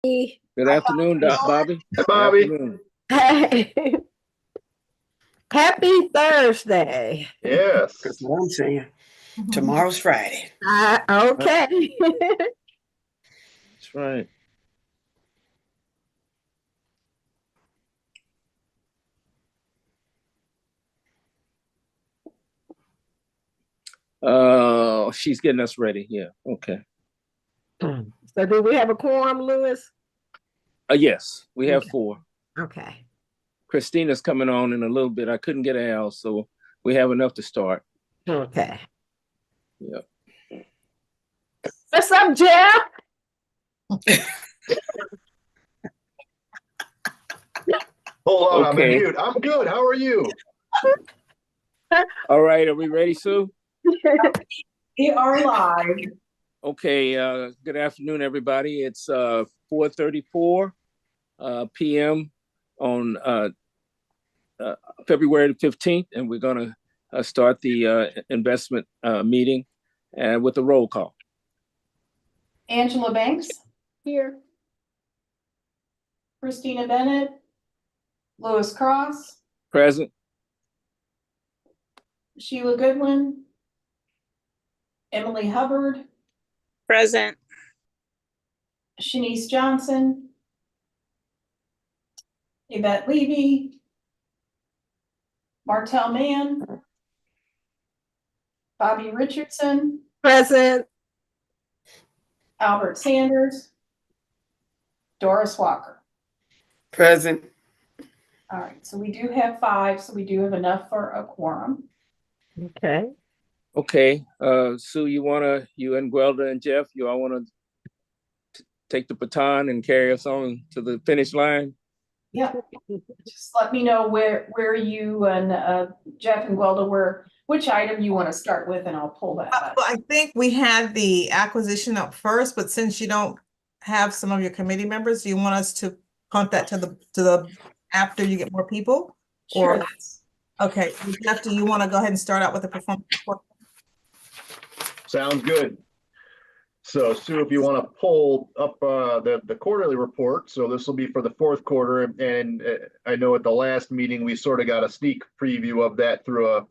Good afternoon, Bobby. Hey, Good Bobby. afternoon. Hey, happy Thursday. Yes. That's what I'm saying. Tomorrow's Friday. Okay. That's right. She's getting us ready. Yeah. Okay. So do we have a quorum, Lewis? Yes, we have Okay. 4. Okay. Christina's coming on in a little bit. I couldn't get her out, so we have enough to start. Okay. Yeah. What's up, Jeff? Hold on, I'm Okay. in mute. I'm good. How are you? All right. Are we ready, Sue? We are live. Okay. Good afternoon, everybody. It's 4:34 p.m. on February 15th, and we're going to start the investment meeting with a roll call. Angela Banks, Here. Christina Bennett, Lewis Cross, Present. Sheila Goodwin, Emily Hubbard, Present. Shanice Johnson, Yvette Levy, Martell Mann, Bobby Richardson, Present. Albert Sanders, Doris Walker. Present. All right, so we do have 5, so we do have enough for a quorum. Okay. Okay. Sue, you and Gwelda and Jeff, you all want to take the baton and carry us on to the finish line? Yeah, just let me know where you and Jeff and Gwelda which item you want to start with, and I'll pull that up. Well, I think we had the acquisition up first, but since you don't have some of your committee members, do you want us to punt that to the after you get more people? Sure. Okay, Jeff, do you want to go ahead and start out with the performance report? Sounds good. So, Sue, if you want to pull up the quarterly report, so this will be for the 4th quarter, and I know at the last meeting we sort of got a sneak preview of that through a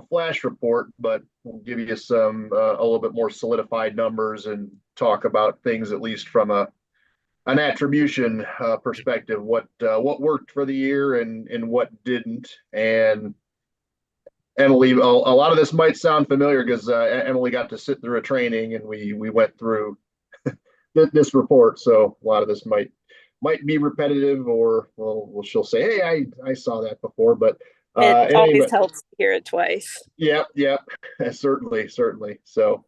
flash report, but we'll give you some a little bit more solidified numbers and talk about things at least from an attribution perspective, what worked for the year and what didn't. And Emily, a lot of this might sound familiar because Emily got to sit through a training and we went through this report. So a lot of this might be repetitive, or well, she'll say, "Hey, I saw that before," but It always helps to hear it twice. Yep, certainly. So,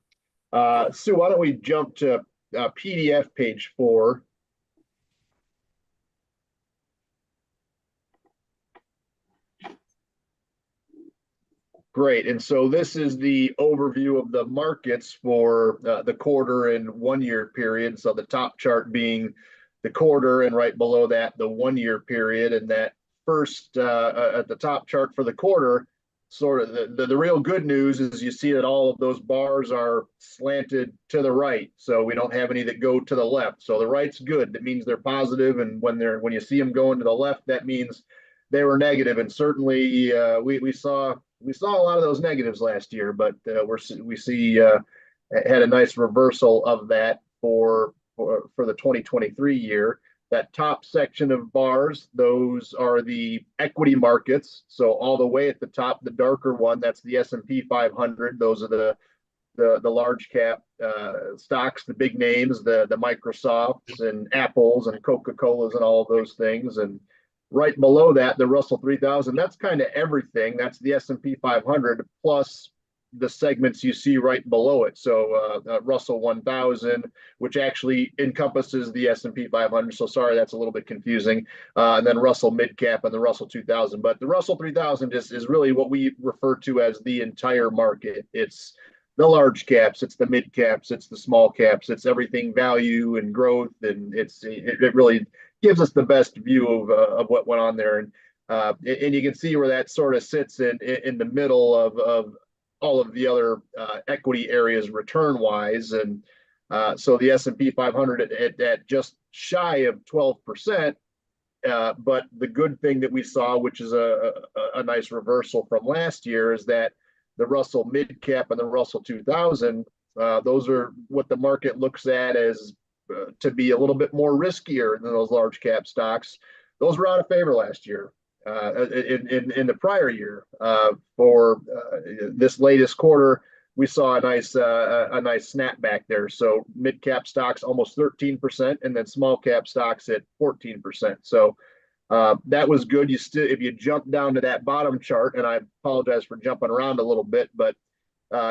Sue, why don't we jump to PDF page 4? Great. And so this is the overview of the markets for the quarter and 1-year period. So the top chart being the quarter, and right below that, the 1-year period. And that first at the top chart for the quarter, sort of the real good news is you see that all of those bars are slanted to the right. So we don't have any that go to the left. So the right's good. That means they're positive. And when you see them going to the left, that means they were negative. And certainly we saw a lot of those negatives last year, but we see had a nice reversal of that for the 2023 year. That top section of bars, those are the equity markets. So all the way at the top, the darker one, that's the S&P 500. Those are the large cap stocks, the big names, the Microsofts and Apples and Coca-Colas and all of those things. And right below that, the Russell 3000, that's kind of everything. That's the S&P 500 plus the segments you see right below it. So Russell 1000, which actually encompasses the S&P 500. So sorry, that's a little bit confusing. And then Russell Midcap and the Russell 2000. But the Russell 3000 is really what we refer to as the entire market. It's the large caps, it's the mid caps, it's the small caps, it's everything value and growth. And it really gives us the best view of what went on there. And you can see where that sort of sits in the middle of all of the other equity areas return wise. And So the S&P 500 at just shy of 12%. But the good thing that we saw, which is a nice reversal from last year, is that the Russell Mid Cap and the Russell 2000, those are what the market looks at as to be a little bit more riskier than those large cap stocks. Those were out of favor last year. In the prior year, for this latest quarter, we saw a nice snapback there. So mid cap stocks almost 13%, and then small cap stocks at 14%. So that was good. If you jump down to that bottom chart, and I apologize for jumping around a little bit, but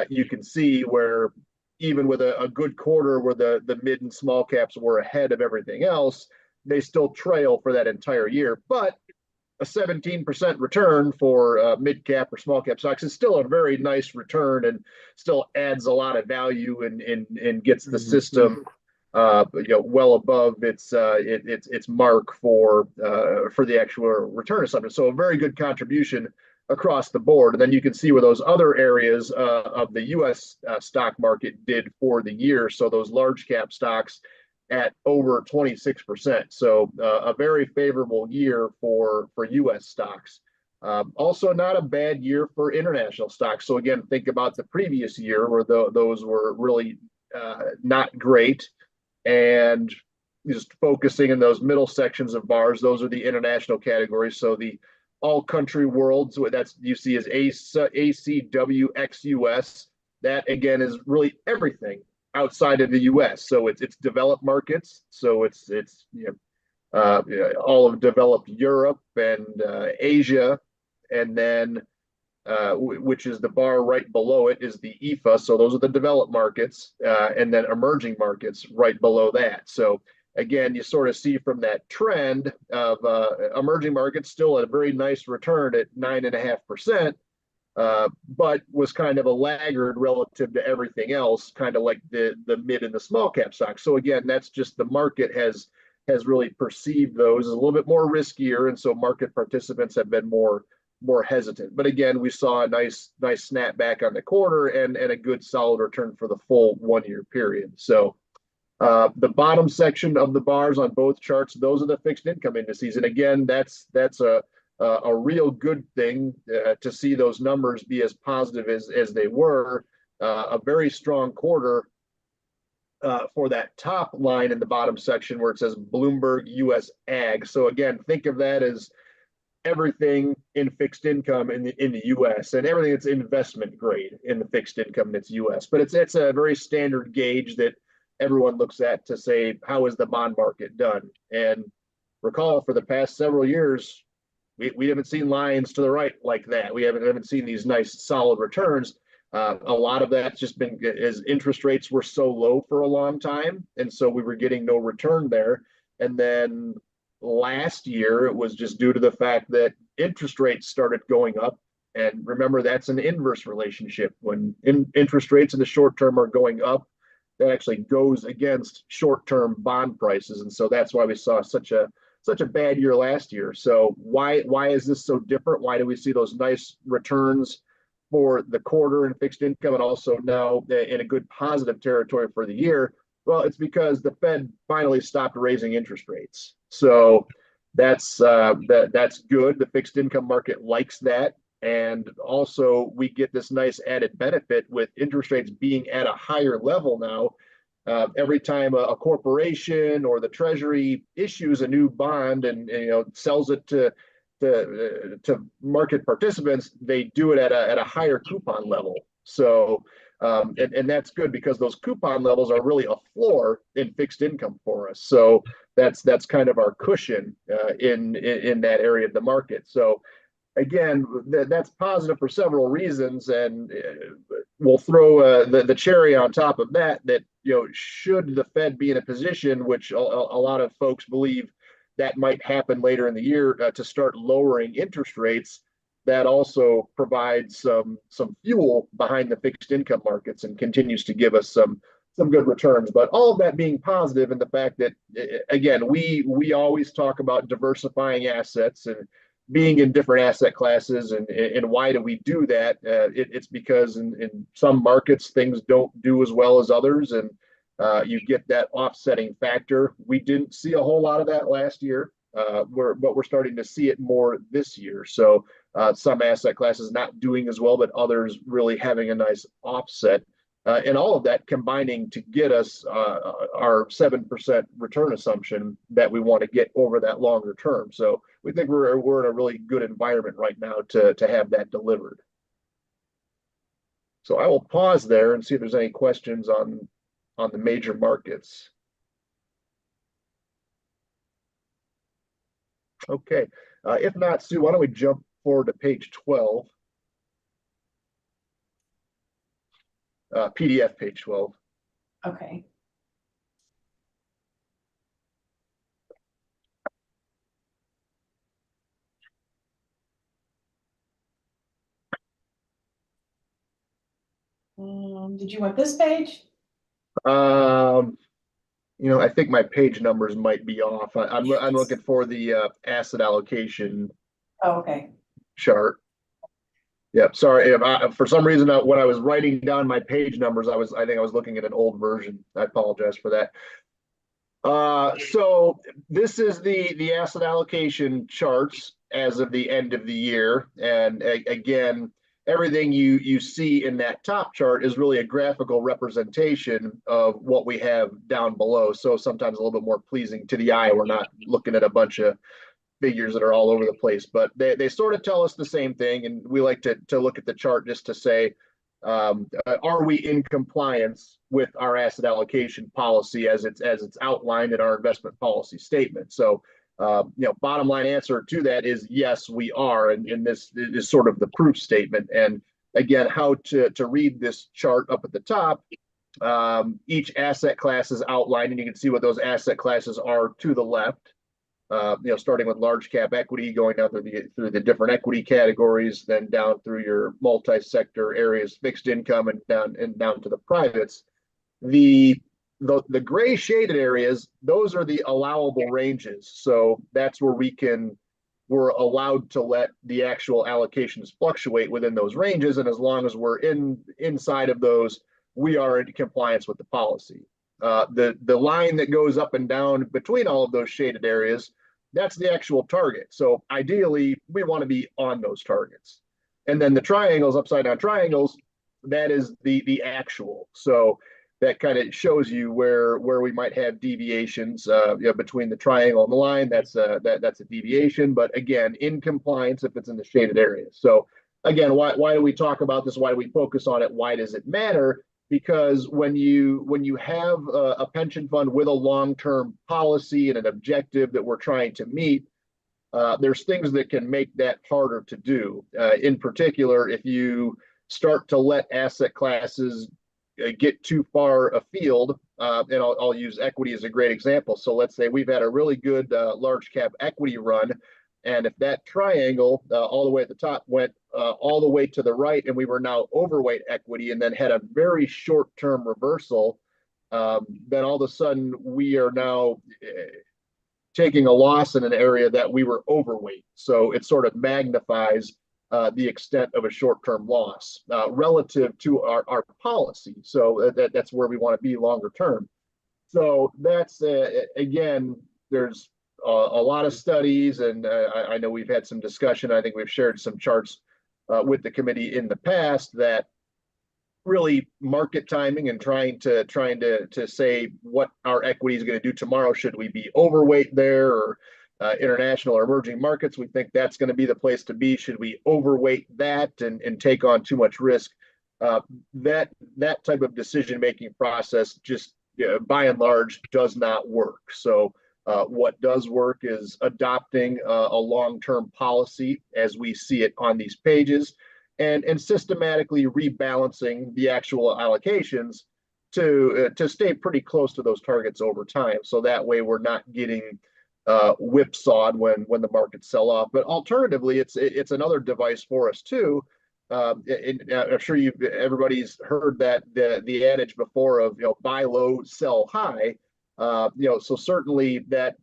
you can see where even with a good quarter where the mid and small caps were ahead of everything else, they still trail for that entire year. But a 17% return for mid cap or small cap stocks is still a very nice return, and still adds a lot of value and gets the system well above its mark for the actual return assumption. So a very good contribution across the board. And then you can see where those other areas of the U.S. Stock market did for the year. So those large cap stocks at over 26%. So a very favorable year for U.S. stocks. Also not a bad year for international stocks. So again, think about the previous year where those were really not great. And just focusing in those middle sections of bars, those are the international categories. So the all country world, so that's you see as ACWXUS. That again is really everything outside of the U.S. So it's developed markets. So it's all of developed Europe and Asia, and then which is the bar right below it is the EFA. So those are the developed markets, and then emerging markets right below that. So again, you sort of see from that trend of emerging markets still at a very nice return at 9.5%. But was kind of a laggard relative to everything else, kind of like the mid and the small cap stocks. So again, that's just the market has really perceived those as a little bit more riskier, and so market participants have been more hesitant. But again, we saw a nice snapback on the quarter and a good solid return for the full 1 year period. So the bottom section of the bars on both charts, those are the fixed income indices, and again, that's a real good thing to see those numbers be as positive as they were. A very strong quarter for that top line in the bottom section where it says Bloomberg US Ag. So again, think of that as everything in fixed income in the US, and everything that's investment grade in the fixed income that's US. But it's a very standard gauge that everyone looks at to say, how is the bond market done? And recall, for the past several years, we haven't seen lines to the right like that. We haven't seen these nice solid returns. A lot of that's just been as interest rates were so low for a long time, and so we were getting no return there. And then last year, it was just due to the fact that interest rates started going up. And remember, that's an inverse relationship. When interest rates in the short term are going up, that actually goes against short-term bond prices. And so that's why we saw such a bad year last year. So why is this so different? Why do we see those nice returns for the quarter in fixed income, and also now in a good positive territory for the year? Well, it's because the Fed finally stopped raising interest rates. So that's good. The fixed income market likes that. And also we get this nice added benefit with interest rates being at a higher level now. Every time a corporation or the Treasury issues a new bond and sells it to market participants, they do it at a higher coupon level. So and that's good because those coupon levels are really a floor in fixed income for us. So that's kind of our cushion in that area of the market. So again, that's positive for several reasons, and we'll throw the cherry on top of that. Should the Fed be in a position, which a lot of folks believe that might happen later in the year, to start lowering interest rates, that also provides some fuel behind the fixed income markets and continues to give us some good returns. But all of that being positive, and the fact that, again, we always talk about diversifying assets and being in different asset classes, and why do we do that? It's because in some markets things don't do as well as others, and you get that offsetting factor. We didn't see a whole lot of that last year, but we're starting to see it more this year. So some asset classes not doing as well, but others really having a nice offset. And all of that combining to get us our 7% return assumption that we want to get over that longer term. So we think we're in a really good environment right now to have that delivered. So I will pause there and see if there's any questions on the major markets. Okay, if not, Sue, why don't we jump forward to page 12? PDF page 12. Okay. Did you want this page? I think my page numbers might be off. I'm looking for the asset allocation Oh, okay. chart. Yep. Sorry, if for some reason when I was writing down my page numbers, I think I was looking at an old version. I apologize for that. So this is the asset allocation charts as of the end of the year, and again, everything you see in that top chart is really a graphical representation of what we have down below. So sometimes a little bit more pleasing to the eye. We're not looking at a bunch of figures that are all over the place, but they sort of tell us the same thing. And we like to look at the chart just to say, are we in compliance with our asset allocation policy as it's outlined in our investment policy statement? So, bottom line answer to that is yes, we are. And this is sort of the proof statement. And again, how to read this chart up at the top, each asset class is outlined, and you can see what those asset classes are to the left. Starting with large cap equity, going down through the different equity categories, then down through your multi-sector areas, fixed income, and down to the privates. The gray shaded areas, those are the allowable ranges. So that's where we're allowed to let the actual allocations fluctuate within those ranges, and as long as we're inside of those, we are in compliance with the policy. The line that goes up and down between all of those shaded areas, that's the actual target. So ideally, we want to be on those targets. And then the triangles, upside down triangles, that is the actual. So that kind of shows you where we might have deviations between the triangle and the line. That's a deviation, but again, in compliance if it's in the shaded areas. So again, why do we talk about this? Why do we focus on it? Why does it matter? Because when you have a pension fund with a long-term policy and an objective that we're trying to meet, there's things that can make that harder to do. In particular, if you start to let asset classes get too far afield, and I'll use equity as a great example. So let's say we've had a really good large cap equity run, and if that triangle all the way at the top went all the way to the right, and we were now overweight equity and then had a very short-term reversal, then all of a sudden we are now taking a loss in an area that we were overweight. So it sort of magnifies the extent of a short-term loss relative to our policy. So that's where we want to be longer term. So that's, again, there's a lot of studies, and I know we've had some discussion. I think we've shared some charts with the committee in the past that really market timing and trying to say what our equity is going to do tomorrow. Should we be overweight there, or international or emerging markets? We think that's going to be the place to be. Should we overweight that and take on too much risk? That type of decision-making process just by and large does not work. So what does work is adopting a long-term policy as we see it on these pages, and systematically rebalancing the actual allocations to stay pretty close to those targets over time. So that way we're not getting whipsawed when the markets sell off. But alternatively, it's another device for us too. And I'm sure everybody's heard that the adage before of buy low, sell high. So certainly that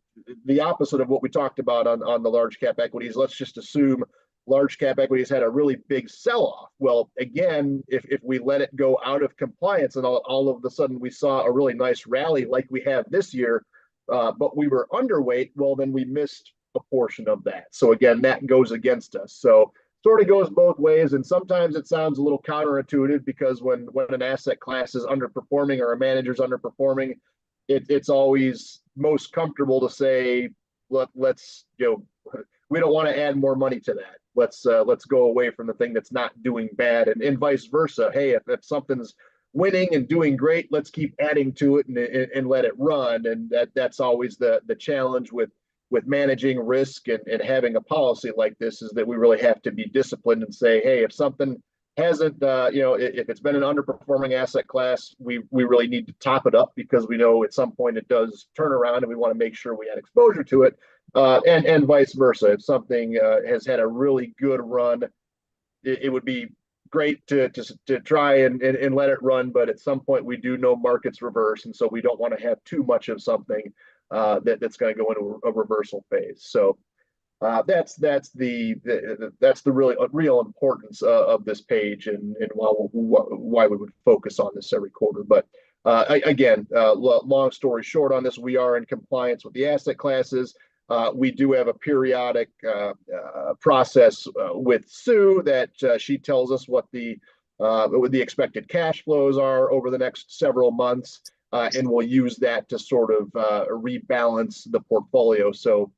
the opposite of what we talked about on the large cap equities. Let's just assume large cap equities had a really big sell-off. Well, again, if we let it go out of compliance and all of a sudden we saw a really nice rally like we have this year, but we were underweight, well, then we missed a portion of that. So again, that goes against us. So sort of goes both ways. And sometimes it sounds a little counterintuitive because when an asset class is underperforming or a manager's underperforming, it's always most comfortable to say, let's, we don't want to add more money to that. Let's go away from the thing that's not doing bad, and vice versa. Hey, if something's winning and doing great, let's keep adding to it and let it run. And that's always the challenge with managing risk and having a policy like this, is that we really have to be disciplined and say, hey, if something hasn't, if it's been an underperforming asset class, we really need to top it up, because we know at some point it does turn around and we want to make sure we had exposure to it. And vice versa. If something has had a really good run, it would be great to try and let it run, but at some point we do know markets reverse, and so we don't want to have too much of something that's going to go into a reversal phase. So that's the really real importance of this page, and why we would focus on this every quarter. But again, long story short on this, we are in compliance with the asset classes. We do have a periodic process with Sue that she tells us what the expected cash flows are over the next several months, and we'll use that to sort of rebalance the portfolio. So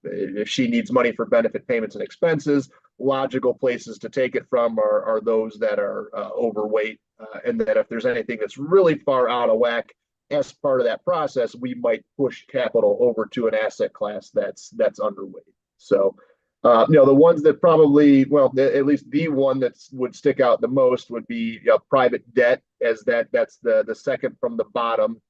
if she needs money for benefit payments and expenses, logical places to take it from are those that are overweight, and that if there's anything that's really far out of whack, as part of that process, we might push capital over to an asset class that's underweight. So, the ones that probably, well, at least the one that would stick out the most would be private debt, as that's the second from the bottom,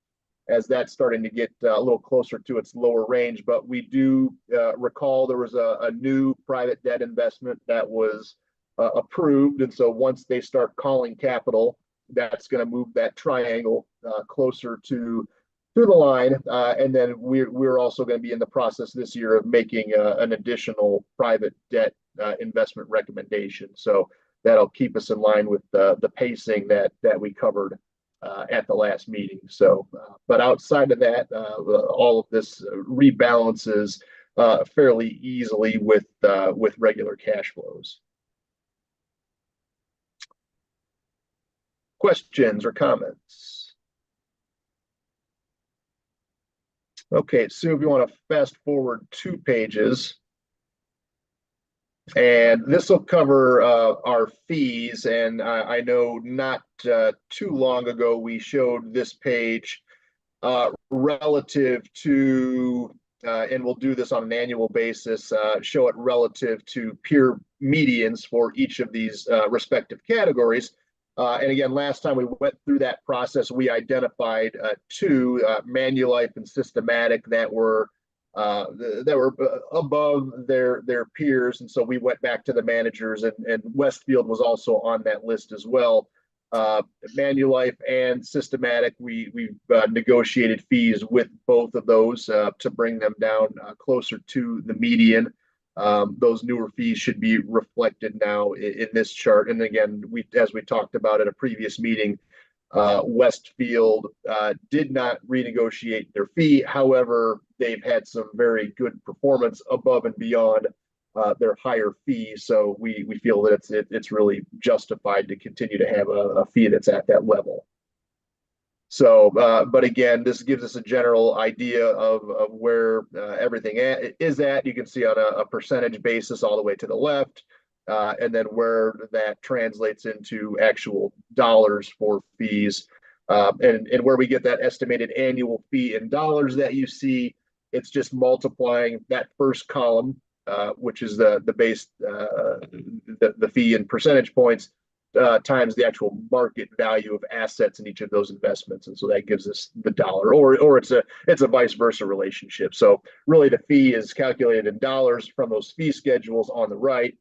as that's starting to get a little closer to its lower range. But we do recall there was a new private debt investment that was approved, and so once they start calling capital, that's going to move that triangle closer to the line, and then we're also going to be in the process this year of making an additional private debt investment recommendation. So that'll keep us in line with the pacing that we covered at the last meeting. So, but outside of that, all of this rebalances fairly easily with regular cash flows. Questions or comments? Okay, Sue, if you want to fast forward 2 pages, and this will cover our fees. And I know not too long ago we showed this page relative to, and we'll do this on an annual basis, show it relative to peer medians for each of these respective categories. And again, last time we went through that process, we identified 2, Manulife and Systematic, that were above their peers, and so we went back to the managers, and Westfield was also on that list as well. Manulife and Systematic, we've negotiated fees with both of those to bring them down closer to the median. Those newer fees should be reflected now in this chart. And again, as we talked about at a previous meeting, Westfield did not renegotiate their fee. However, they've had some very good performance above and beyond their higher fee. So we feel that it's really justified to continue to have a fee that's at that level. So, but again, this gives us a general idea of where everything is at. You can see on a percentage basis all the way to the left, and then where that translates into actual dollars for fees, and where we get that estimated annual fee in dollars that you see. It's just multiplying that first column, which is the base, the fee in percentage points, times the actual market value of assets in each of those investments, and so that gives us the dollar, or it's a vice versa relationship. So really, the fee is calculated in dollars from those fee schedules on the right,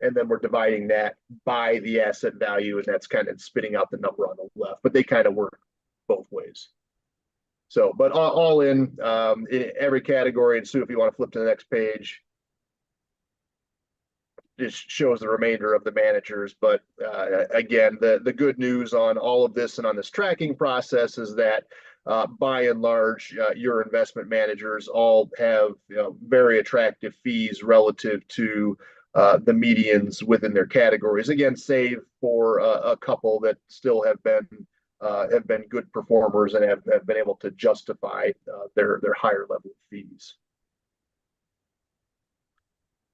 and then we're dividing that by the asset value, and that's kind of spitting out the number on the left. But they kind of work both ways. So, but all in every category. And Sue, if you want to flip to the next page. just shows the remainder of the managers. But again, the good news on all of this and on this tracking process is that by and large, your investment managers all have very attractive fees relative to the medians within their categories. Again, save for a couple that still have been good performers and have been able to justify their higher level fees.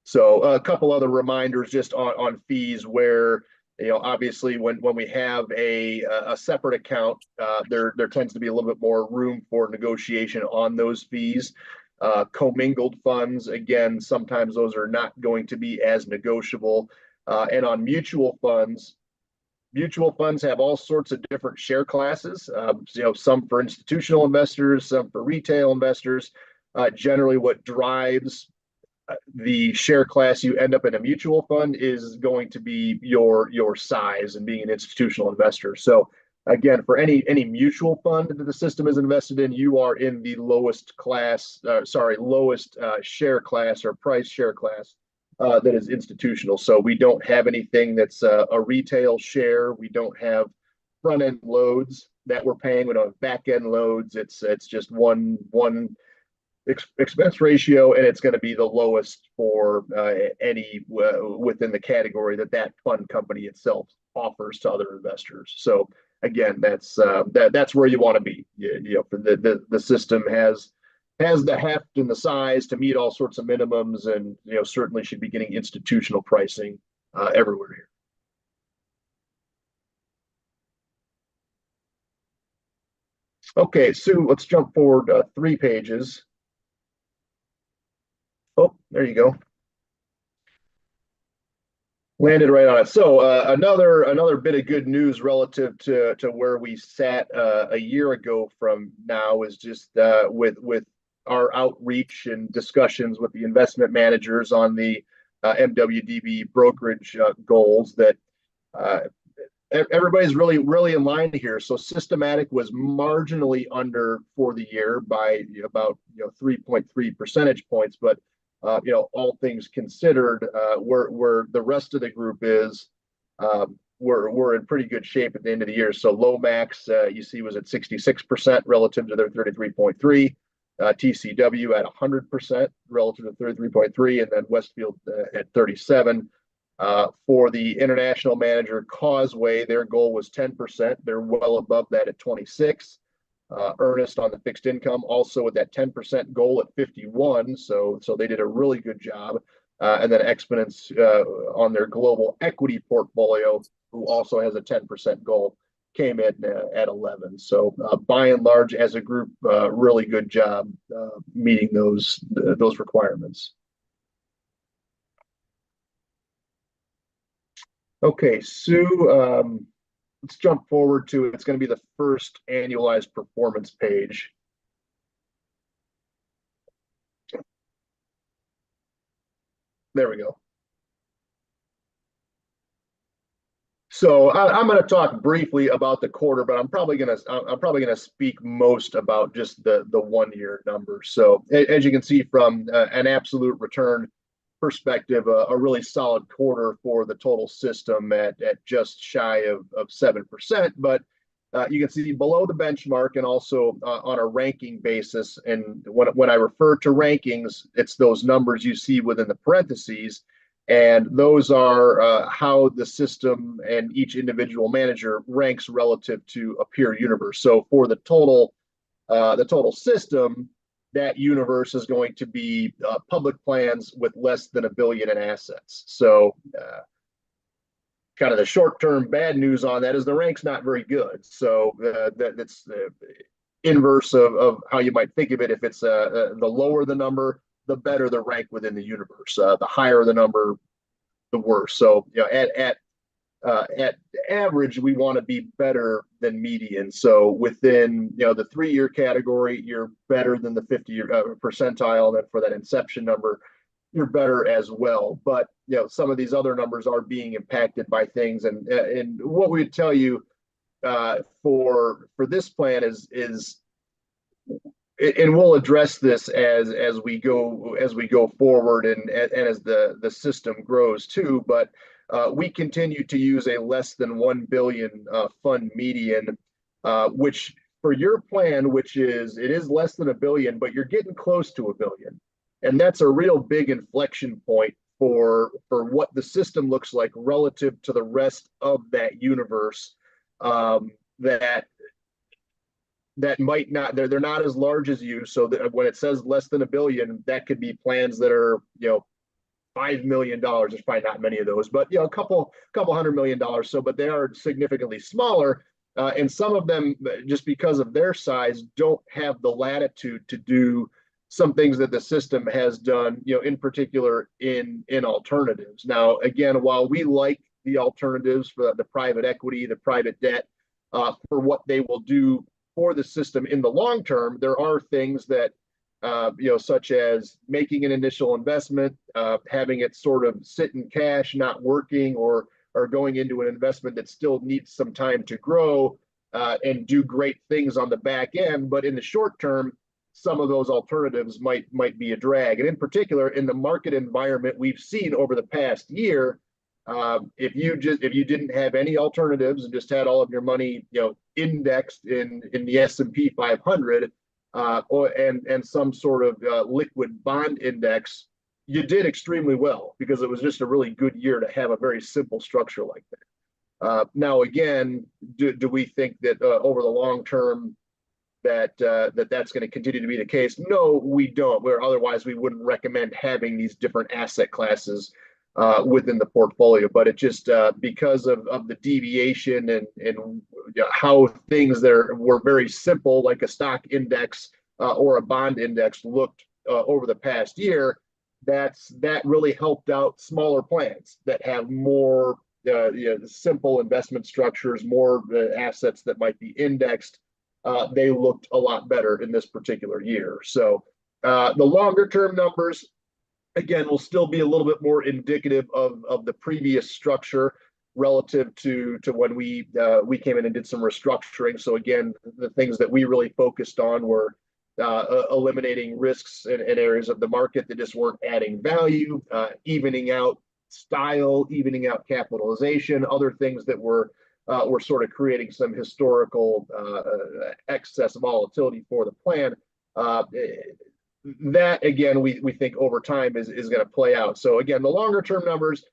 So a couple other reminders just on fees where, obviously when we have a separate account, there tends to be a little bit more room for negotiation on those fees. Commingled funds, again, sometimes those are not going to be as negotiable. And on mutual funds have all sorts of different share classes, some for institutional investors, some for retail investors. Generally what drives the share class you end up in a mutual fund is going to be your size and being an institutional investor. So again, for any mutual fund that the system is invested in, you are in the lowest share class or price share class that is institutional. So we don't have anything that's a retail share. We don't have front end loads that we're paying. We don't have back end loads. It's just one expense ratio, and it's going to be the lowest for any within the category that fund company itself offers to other investors. So again, that's where you want to be. The system has the heft and the size to meet all sorts of minimums, and certainly should be getting institutional pricing everywhere here. Okay, Sue, let's jump forward 3 pages. Oh, there you go. Landed right on it. So another bit of good news relative to where we sat a year ago from now is just with our outreach and discussions with the investment managers on the MWDB brokerage goals that everybody's really in line here. So Systematic was marginally under for the year by about 3.3 percentage points, but all things considered, where the rest of the group is, we're in pretty good shape at the end of the year. So Lomax, you see, was at 66% relative to their 33.3, TCW at 100% relative to 33.3, and then Westfield at 37. For the international manager Causeway, their goal was 10%. They're well above that at 26. Ernest on the fixed income also with that 10% goal at 51. So they did a really good job. And then Exponence on their global equity portfolio, who also has a 10% goal, came in at 11. So by and large, as a group, really good job meeting those requirements. Okay, Sue, let's jump forward to it's going to be the first annualized performance page. There we go. So I'm going to talk briefly about the quarter, but I'm probably going to speak most about just the 1 year numbers. So as you can see from an absolute return perspective, a really solid quarter for the total system at just shy of 7%. But you can see below the benchmark and also on a ranking basis. And when I refer to rankings, it's those numbers you see within the parentheses. And those are how the system and each individual manager ranks relative to a peer universe. So for the total system, that universe is going to be public plans with less than $1 billion in assets. So kind of the short-term bad news on that is the rank's not very good. So that's the inverse of how you might think of it. If it's the lower the number, the better the rank within the universe. The higher the number, the worse. So at average, we want to be better than median. So within the 3 year category, you're better than the 50 percentile. Then for that inception number, you're better as well. But some of these other numbers are being impacted by things. And what we would tell you for this plan is and we'll address this as we go forward and as the system grows too. But we continue to use a less than 1 billion fund median, which for your plan, it is less than 1 billion, but you're getting close to 1 billion, and that's a real big inflection point for what the system looks like relative to the rest of that universe. That might not, they're not as large as you. So that when it says less than 1 billion, that could be plans that are, $5 million. There's probably not many of those, but a couple $100 million. So, but they are significantly smaller. And some of them, just because of their size, don't have the latitude to do some things that the system has done, in particular in alternatives. Now, again, while we like the alternatives for the private equity, the private debt, for what they will do for the system in the long term, there are things that, such as making an initial investment, having it sort of sit in cash, not working, or going into an investment that still needs some time to grow and do great things on the back end. But in the short term, some of those alternatives might be a drag. And in particular, in the market environment we've seen over the past year, if you didn't have any alternatives and just had all of your money, indexed in the S&P 500 and some sort of liquid bond index, you did extremely well because it was just a really good year to have a very simple structure like that. Now, again, do we think that over the long term that's going to continue to be the case? No, we don't. Otherwise, we wouldn't recommend having these different asset classes within the portfolio. But it just because of the deviation and how things there were very simple, like a stock index or a bond index looked over the past year, that really helped out smaller plans that have more simple investment structures, more assets that might be indexed. They looked a lot better in this particular year. So the longer term numbers, again, will still be a little bit more indicative of the previous structure relative to when we came in and did some restructuring. So again, the things that we really focused on were eliminating risks in areas of the market that just weren't adding value, evening out style, evening out capitalization, other things that were sort of creating some historical excess volatility for the plan. That again, we think over time is going to play out. So again, the longer term numbers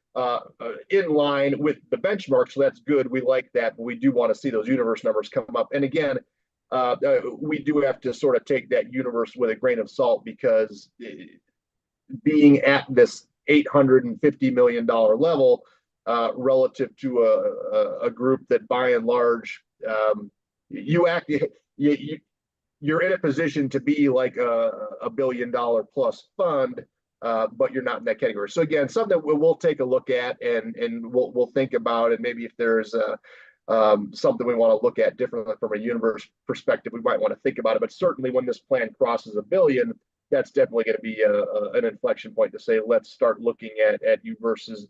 in line with the benchmark, so that's good. We like that, but we do want to see those universe numbers come up. And again, we do have to sort of take that universe with a grain of salt, because being at this $850 million level relative to a group that by and large you're in a position to be like a $1 billion plus fund, but you're not in that category. So again, something that we'll take a look at and we'll think about, and maybe if there's something we want to look at differently from a universe perspective, we might want to think about it. But certainly when this plan crosses $1 billion, that's definitely going to be an inflection point to say, let's start looking at you versus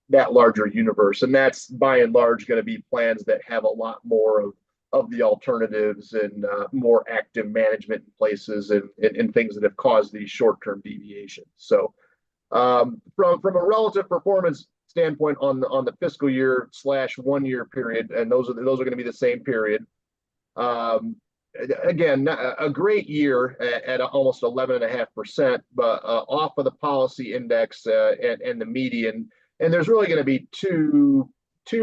that larger universe. And that's by and large going to be plans that have a lot more of the alternatives and more active management in places and things that have caused these short-term deviations. So from a relative performance standpoint on the fiscal year / 1 year period, and those are going to be the same period. Again, a great year at almost 11.5%, but off of the policy index and the median. And there's really going to be two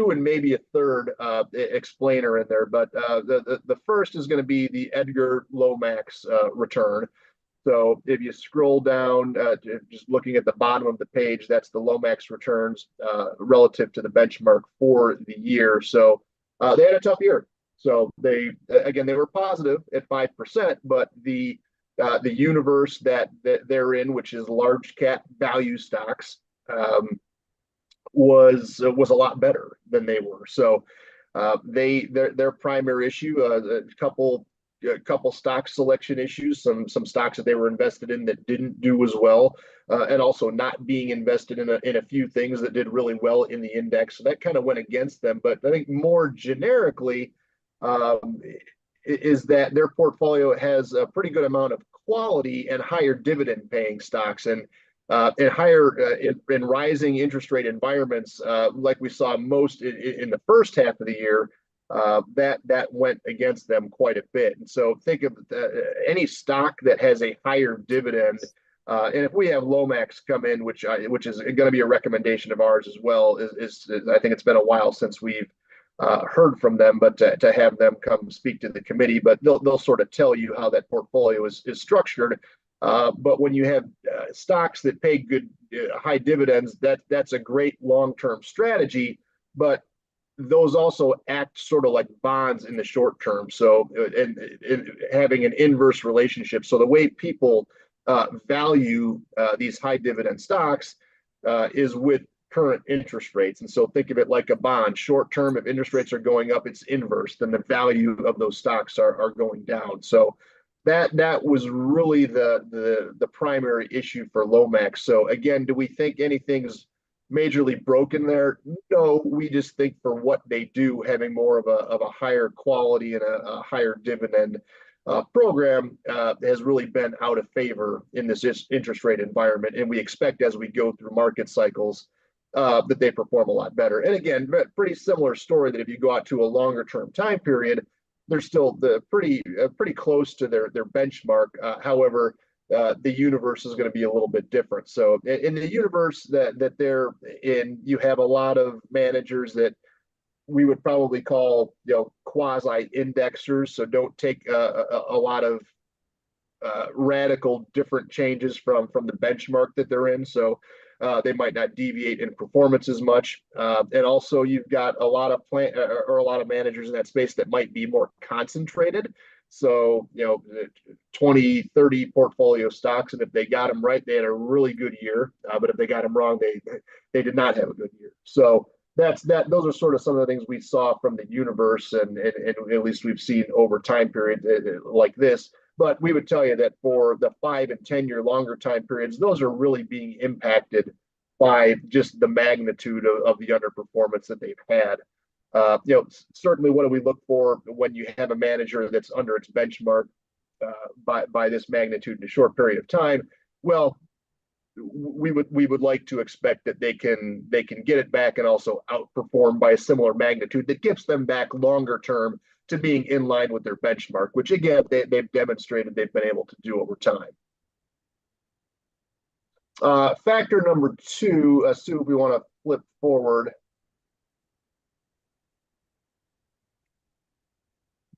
and maybe a third explainer in there. But the first is going to be the Edgar Lomax return. So if you scroll down, just looking at the bottom of the page, that's the Lomax returns relative to the benchmark for the year. So they had a tough year. So they were positive at 5%, but the universe that they're in, which is large cap value stocks, was a lot better than they were. So their primary issue, a couple stock selection issues, some stocks that they were invested in that didn't do as well, and also not being invested in a few things that did really well in the index. So that kind of went against them. But I think more generically, is that their portfolio has a pretty good amount of quality and higher dividend paying stocks, and higher in rising interest rate environments, like we saw most in the first half of the year. That went against them quite a bit. And so think of any stock that has a higher dividend. And if we have Lomax come in, which is going to be a recommendation of ours as well, is I think it's been a while since we've heard from them, but to have them come speak to the committee, but they'll sort of tell you how that portfolio is structured. But when you have stocks that pay good high dividends, that's a great long-term strategy. But those also act sort of like bonds in the short term. So, and having an inverse relationship. So the way people value these high dividend stocks is with current interest rates. And so think of it like a bond. Short term, if interest rates are going up, it's inverse. Then the value of those stocks are going down. So that was really the primary issue for Lomax. So again, do we think anything's majorly broken there? No, we just think for what they do, having more of a higher quality and a higher dividend program has really been out of favor in this interest rate environment. And we expect as we go through market cycles that they perform a lot better. And again, pretty similar story that if you go out to a longer term time period, they're still pretty close to their benchmark. However, the universe is going to be a little bit different. So in the universe that they're in, you have a lot of managers that we would probably call, quasi indexers. So don't take a lot of radical different changes from the benchmark that they're in. So they might not deviate in performance as much. And also you've got a lot of a lot of managers in that space that might be more concentrated. So, 20, 30 portfolio stocks. And if they got them right, they had a really good year. But if they got them wrong, they did not have a good year. So those are sort of some of the things we saw from the universe, and at least we've seen over time periods like this. But we would tell you that for the 5 and 10 year longer time periods, those are really being impacted by just the magnitude of the underperformance that they've had. Certainly what do we look for when you have a manager that's under its benchmark by this magnitude in a short period of time? Well, we would like to expect that they can get it back and also outperform by a similar magnitude that gets them back longer term to being in line with their benchmark, which again, they've demonstrated they've been able to do over time. Factor number 2, Sue, if we want to flip forward.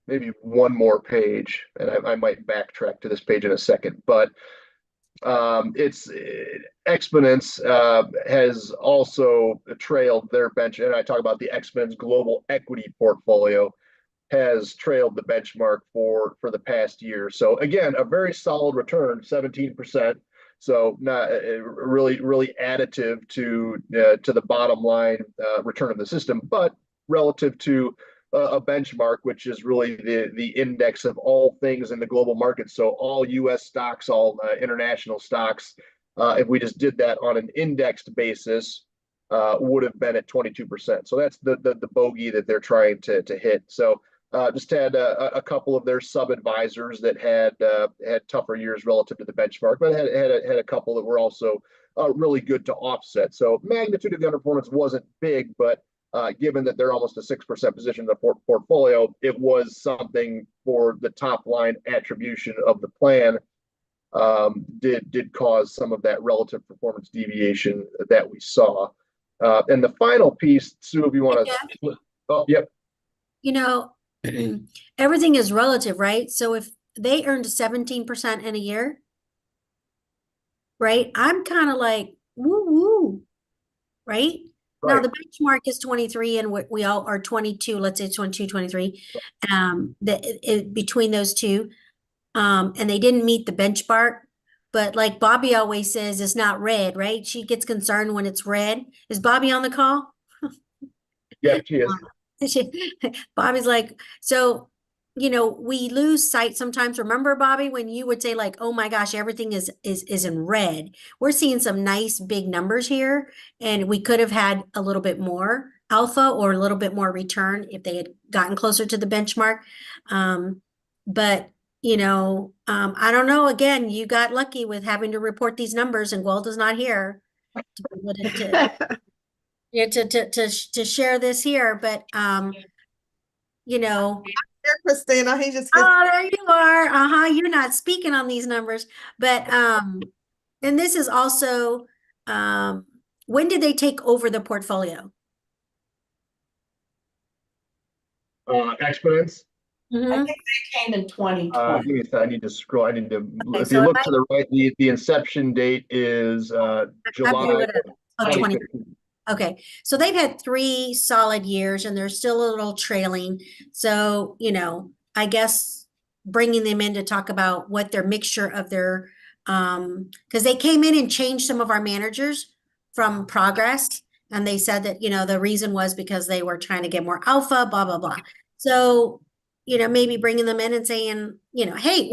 Maybe one more page, and I might backtrack to this page in a second, but it's Exponent's has also trailed their bench, and I talk about the Exponent's global equity portfolio has trailed the benchmark for the past year. So again, a very solid return, 17%. So not really additive to the bottom line return of the system, but relative to a benchmark, which is really the index of all things in the global market. So all U.S. stocks, all international stocks, if we just did that on an indexed basis, would have been at 22%. So that's the bogey that they're trying to hit. So just had a couple of their sub-advisors that had tougher years relative to the benchmark, but had a couple that were also really good to offset. So magnitude of the underperformance wasn't big, but given that they're almost a 6% position in the portfolio, it was something for the top line attribution of the plan. Did cause some of that relative performance deviation that we saw. And the final piece, Sue, if you want to. Oh, yep. Everything is relative, right? So if they earned 17% in a year, right? I'm kind of like, woo woo, right? Now the benchmark is 23 and we all are 22, let's say 22, 23, between those two. And they didn't meet the benchmark, but like Bobby always says, it's not red, right? She gets concerned when it's red. Is Bobby on the call? Yeah, she is. Bobby's like, so, we lose sight sometimes. Remember, Bobby, when you would say like, oh my gosh, everything is in red. We're seeing some nice big numbers here, and we could have had a little bit more alpha or a little bit more return if they had gotten closer to the benchmark. But, I don't know, again, you got lucky with having to report these numbers and Gwalda's not here. To be able to, yeah, to share this here, but, Here, Christina, he just gets, oh, there you are. Uh-huh, you're not speaking on these numbers, but, and this is also, when did they take over the portfolio? Exponents. I think they came in 2020. Give me a second, I need to scroll. I need to, Okay, if so you it look might- to the right, the inception date is July. Oh, 20. 2015. Okay, so they've had 3 solid years and they're still a little trailing. So, I guess bringing them in to talk about what their mixture of their, because they came in and changed some of our managers from Progress. And they said that, the reason was because they were trying to get more alpha, blah, blah, blah. So, maybe bringing them in and saying, hey,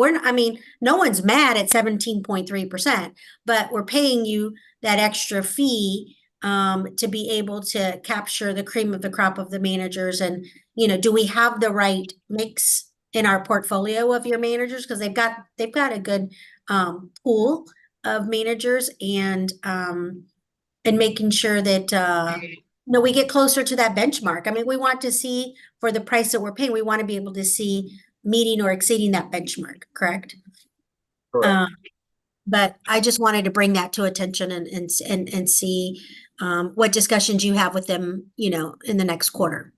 no one's mad at 17.3%, but we're paying you that extra fee to be able to capture the cream of the crop of the managers. And, do we have the right mix in our portfolio of your managers? Because they've got a good pool of managers, and making sure that we get closer to that benchmark. I mean, we want to see, for the price that we're paying, we want to be able to see meeting or exceeding that benchmark, correct? Correct. But I just wanted to bring that to attention and see what discussions you have with them, in the next quarter.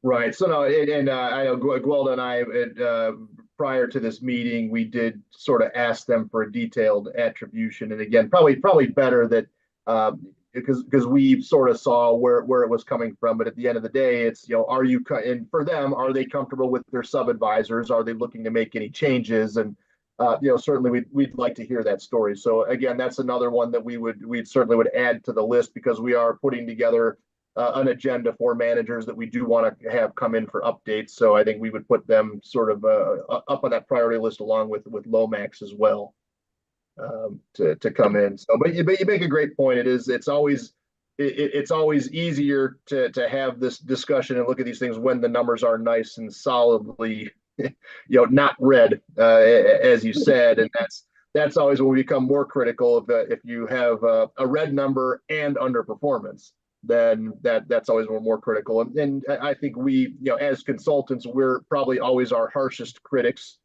Right. So no, and I know Gwilda and I, prior to this meeting, we did sort of ask them for a detailed attribution. And again, probably better that because we sort of saw where it was coming from. But at the end of the day, it's, are you, and for them, are they comfortable with their sub-advisors? Are they looking to make any changes? And certainly we'd like to hear that story. So again, that's another one that we certainly would add to the list, because we are putting together an agenda for managers that we do want to have come in for updates. So I think we would put them sort of up on that priority list along with Lomax as well, to come in. So, but you make a great point. It's always easier to have this discussion and look at these things when the numbers are nice and solidly not red, as you said. And that's always when we become more critical if you have a red number and underperformance, then that's always more critical. And I think we, as consultants, we're probably always our harshest critics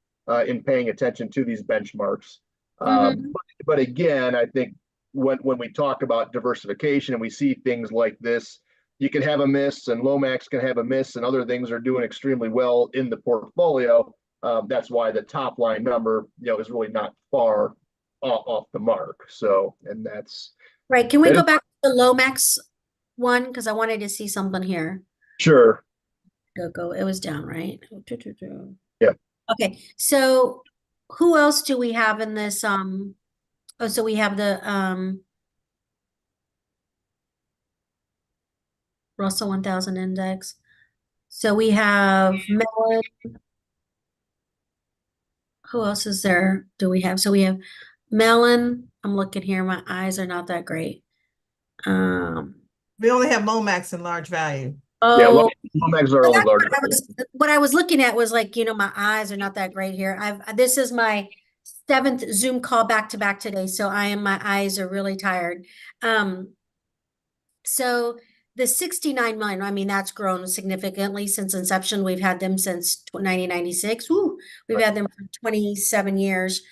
in paying attention to these benchmarks. But again, I think when we talk about diversification and we see things like this, you can have a miss, and Lomax can have a miss, and other things are doing extremely well in the portfolio. That's why the top line number, is really not far off the mark. So, and that's Right. Can we go back to the Lomax one? Because I wanted to see something here. sure. Go. It was down, right? Yeah. Okay. So who else do we have in this? So we have the Russell 1000 index. So we have Mellon. Who else is there? Do we have? So we have Mellon. I'm looking here. My eyes are not that great. we only have Lomax in large value. Yeah, Oh, Lomax are Well, only that's large. what I was looking at was like, my eyes are not that great here. This is my 7th Zoom call back to back today, so my eyes are really tired. So the 69 million, that's grown significantly since inception. We've had them since 1996. Woo, we've had them for 27 years.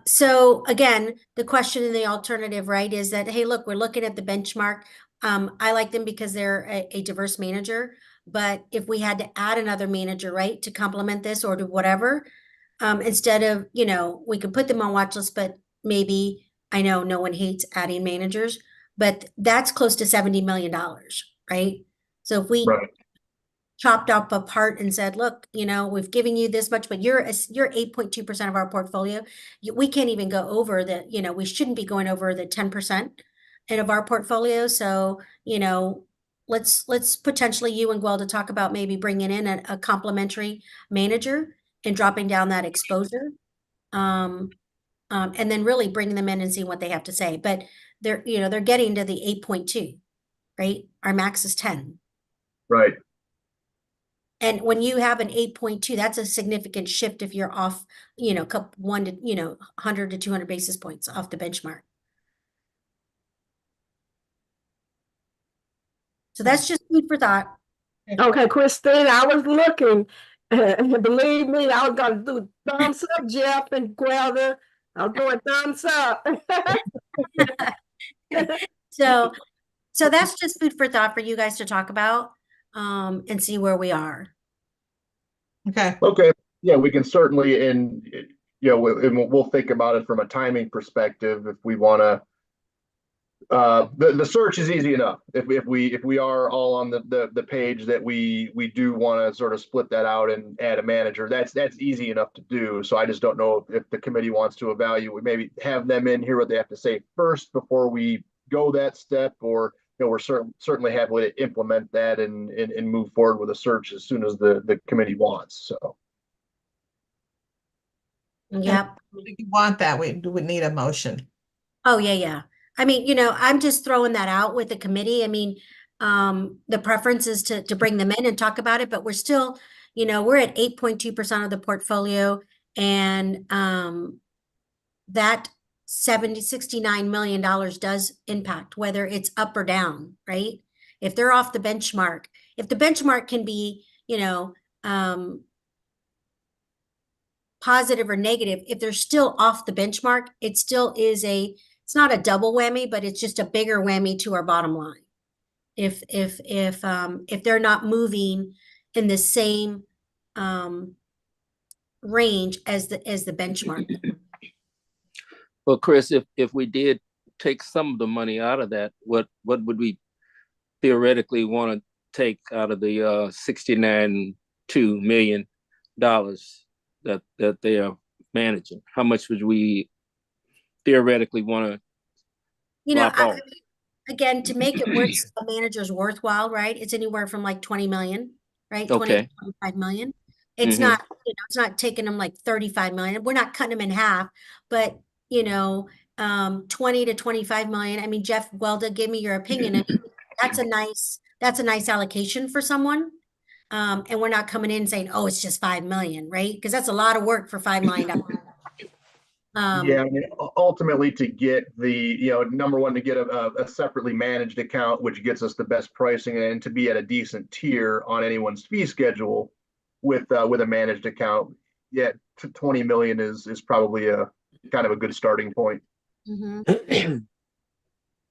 So again, the question in the alternative, right, is that, hey, look, we're looking at the benchmark. I like them because they're a diverse manager, but if we had to add another manager, right, to complement this or to whatever, instead of, we could put them on watch list, but maybe, I know no one hates adding managers, but that's close to $70 million, right? So if we Right. chopped up a part and said, look, we've given you this much, but you're 8.2% of our portfolio. We can't even go over the, we shouldn't be going over the 10% of our portfolio. So, let's potentially you and Gwilda talk about maybe bringing in a complementary manager and dropping down that exposure. And then really bringing them in and seeing what they have to say. But they're getting to the 8.2, right? Our max is 10. Right. And when you have an 8.2, that's a significant shift if you're off, you know, 100 to 200 basis points off the benchmark. So that's just food for thought. Okay, Christine, I was looking. Believe me, I was gonna do thumbs up, Jeff and Gwelder. I was doing thumbs up. So that's just food for thought for you guys to talk about, and see where we are. Okay, Okay, yeah, we can certainly, and we'll think about it from a timing perspective if we want to. The search is easy enough. If we are all on the page that we do want to sort of split that out and add a manager, that's easy enough to do. So I just don't know if the committee wants to evaluate, maybe have them in, hear what they have to say first before we go that step, or we're certainly happy to implement that and move forward with a search as soon as the committee wants. So. Yep. if you want that, we would need a motion. Oh, yeah. I mean, I'm just throwing that out with the committee. I mean, the preference is to bring them in and talk about it, but we're still, we're at 8.2% of the portfolio, and that $69 million does impact whether it's up or down, right? If they're off the benchmark, if the benchmark can be, positive or negative, if they're still off the benchmark, it still is it's not a double whammy, but it's just a bigger whammy to our bottom line. If they're not moving in the same range as the benchmark. Well, Chris, if we did take some of the money out of that, what would we theoretically want to take out of the $69.2 million that they are managing? How much would we theoretically want to again, to make it worth a manager's worthwhile, right? It's anywhere from like 20 million, right? Okay. 20 to 25 million. It's not, it's not taking them like 35 million. We're not cutting them in half, but 20 to 25 million. I mean, Jeff Gwelder, give me your opinion. I mean, that's a nice allocation for someone. And we're not coming in saying, oh, it's just 5 million, right? Because that's a lot of work for $5 million. Yeah, I mean, ultimately to get the, number one, to get a separately managed account, which gets us the best pricing, and to be at a decent tier on anyone's fee schedule with a managed account, yeah, 20 million is probably a kind of a good starting point. Mm-hmm.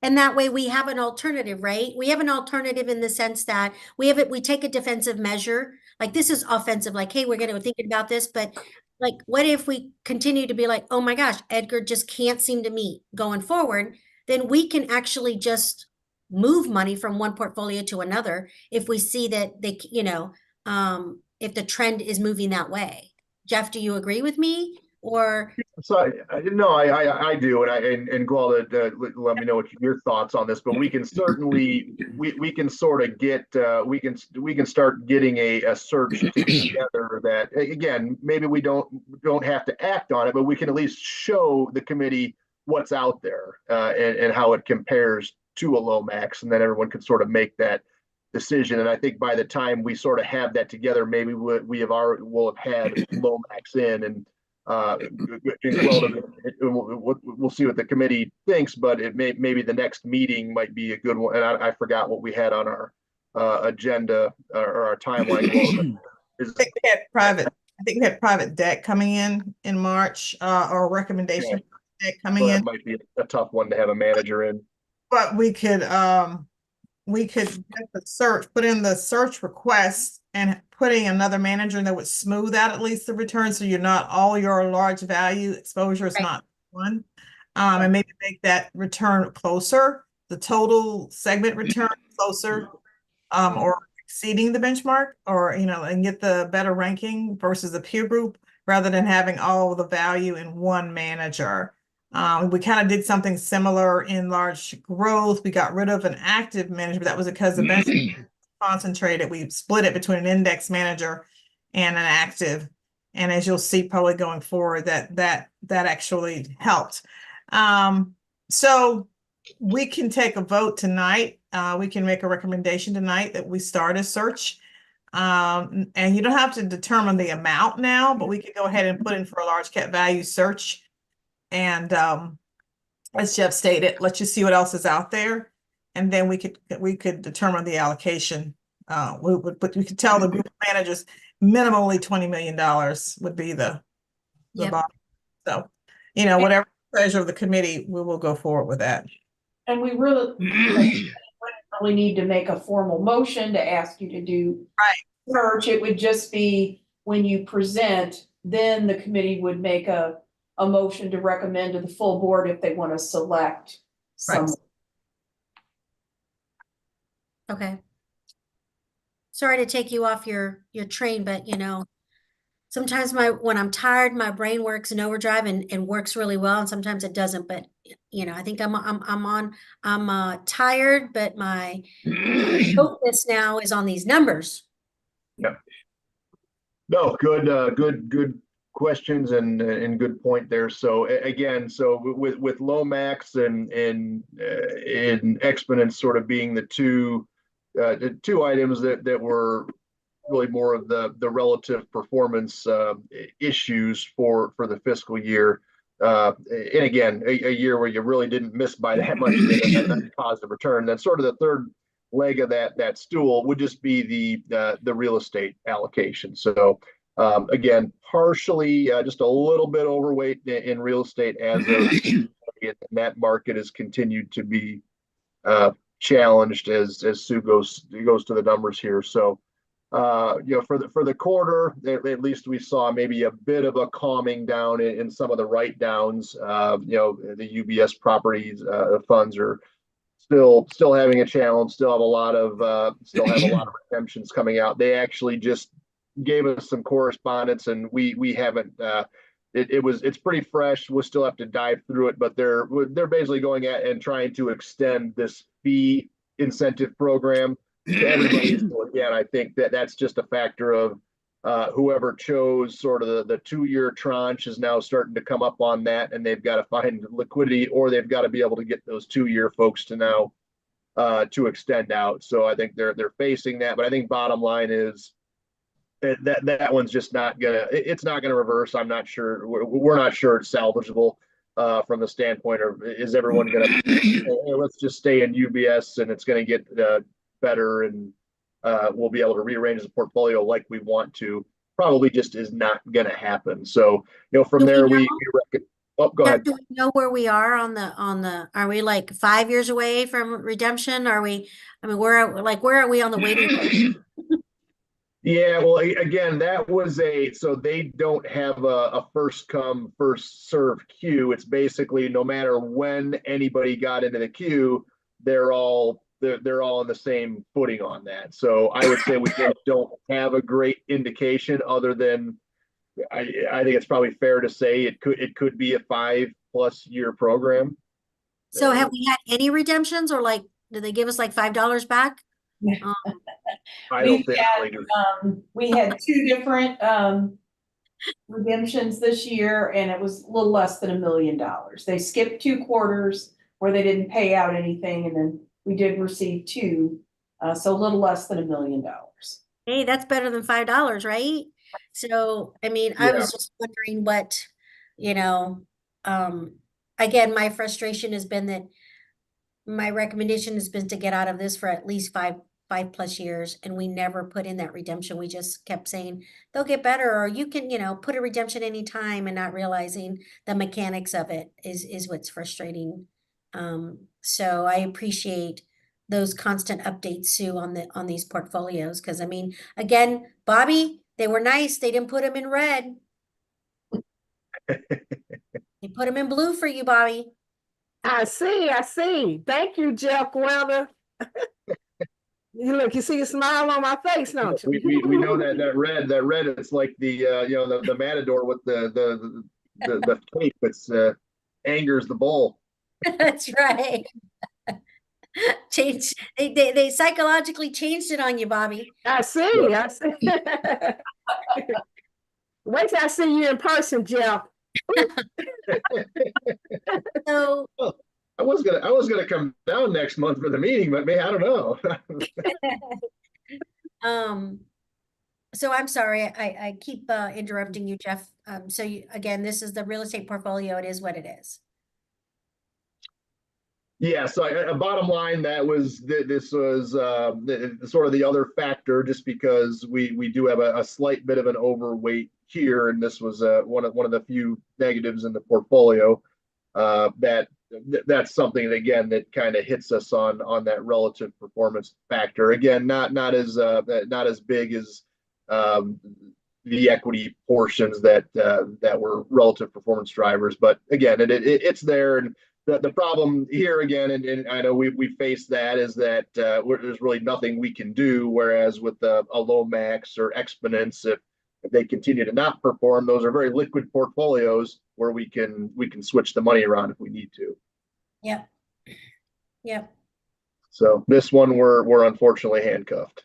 And that way we have an alternative, right? We have an alternative in the sense that we take a defensive measure. Like, this is offensive, like, hey, we're going to think about this, but like, what if we continue to be like, oh my gosh, Edgar just can't seem to meet going forward? Then we can actually just move money from one portfolio to another if we see that they, if the trend is moving that way. Jeff, do you agree with me? Or so no, I do, and Gwelder, let me know what your thoughts on this. But we can certainly we can sort of get we can start getting a search together that, again, maybe we don't have to act on it, but we can at least show the committee what's out there and how it compares to a Lomax, and then everyone can sort of make that decision. And I think by the time we sort of have that together, maybe we'll have had Lomax in, and we'll see what the committee thinks, but maybe the next meeting might be a good one. And I forgot what we had on our agenda or our timeline. I think we had private debt coming in March, or a recommendation for debt coming in. That might be a tough one to have a manager in. But we could get the search, put in the search request, and putting another manager that would smooth out at least the return, so you're not all your large value exposure is not one, and maybe make that return closer, the total segment return closer, or exceeding the benchmark, or and get the better ranking versus the peer group, rather than having all the value in one manager. We kind of did something similar in large growth. We got rid of an active manager, but that was because the benchmark concentrated. We split it between an index manager and an active, and as you'll see probably going forward, that actually helped. So we can take a vote tonight. We can make a recommendation tonight that we start a search. And you don't have to determine the amount now, but we could go ahead and put in for a large cap value search. And as Jeff stated, let's just see what else is out there. And then we could determine the allocation. We could tell the group managers minimally $20 million would be the Yep. bottom. So, whatever pleasure of the committee, we will go forward with that. And we really wouldn't need to make a formal motion to ask you to do search. It would just be when you present, then the committee would make a motion to recommend to the full board if they want to select some. Right. Okay. Sorry to take you off your train, but sometimes when I'm tired, my brain works in overdrive and works really well, and sometimes it doesn't. But I think I'm tired, but my focus now is on these numbers. Yep. No, good questions and good point there. So again, with Lomax and Exponence sort of being the two items that were really more of the relative performance issues for the fiscal year. And again, a year where you really didn't miss by that much, that positive return. Then sort of the third leg of that stool would just be the real estate allocation. So again, partially just a little bit overweight in real estate as that market has continued to be challenged as Sue goes to the numbers here. So for the quarter, at least we saw maybe a bit of a calming down in some of the write downs. The UBS properties funds are still having a challenge. Still have a lot of redemptions coming out. They actually just gave us some correspondence, and we haven't. It's pretty fresh. We'll still have to dive through it, but they're basically going at and trying to extend this fee incentive program to everybody. So again, I think that's just a factor of whoever chose sort of the 2-year tranche is now starting to come up on that, and they've got to find liquidity, or they've got to be able to get those 2-year folks to now to extend out. So I think they're facing that, but I think bottom line is that one's just not gonna reverse. I'm not sure. We're not sure it's salvageable from the standpoint of, is everyone gonna let's just stay in UBS and it's gonna get better and we'll be able to rearrange the portfolio like we want to. Probably just is not gonna happen. So from there we reckon. Oh, go ahead. Do we know where we are on the, are we like 5 years away from redemption? Where are we on the waiting list? Yeah, well, again, that was so they don't have a first come, first serve queue. It's basically no matter when anybody got into the queue, they're all on the same footing on that. So I would say we don't have a great indication other than I think it's probably fair to say it could be a 5+ year program. So have we had any redemptions, or did they give us like $5 back? I don't think we had 2 different redemptions this year, and it was a little less than $1 million. They skipped 2 quarters where they didn't pay out anything, and then we did receive 2, so a little less than $1 million. Hey, that's better than $5, right? So I mean, I was just wondering what, again, my frustration has been that my recommendation has been to get out of this for at least 5+ years, and we never put in that redemption. We just kept saying they'll get better, or you can, put a redemption anytime, and not realizing the mechanics of it is what's frustrating. So I appreciate those constant updates, Sue, on these portfolios, because I mean, again, Bobby, they were nice. They didn't put them in red. They put them in blue for you, Bobby. I see. Thank you, Jeff Welder. You see a smile on my face, don't you? We know that red. It's like the matador with the cape. It's angers the bull. That's right. They psychologically changed it on you, Bobby. I see. Wait till I see you in person, Jeff. So I was gonna come down next month for the meeting, but I don't know. So I'm sorry, I keep interrupting you, Jeff. So again, this is the real estate portfolio. It is what it is. Yeah, so bottom line, this was sort of the other factor, just because we do have a slight bit of an overweight here, and this was one of the few negatives in the portfolio. That's something that, again, that kind of hits us on that relative performance factor. Again, not as big as the equity portions that were relative performance drivers, but again, it's there. And the problem here again, and I know we face that, is that there's really nothing we can do. Whereas with a Lomax or Exponents, if they continue to not perform, those are very liquid portfolios where we can switch the money around if we need to. Yep. Yep. So this one we're unfortunately handcuffed.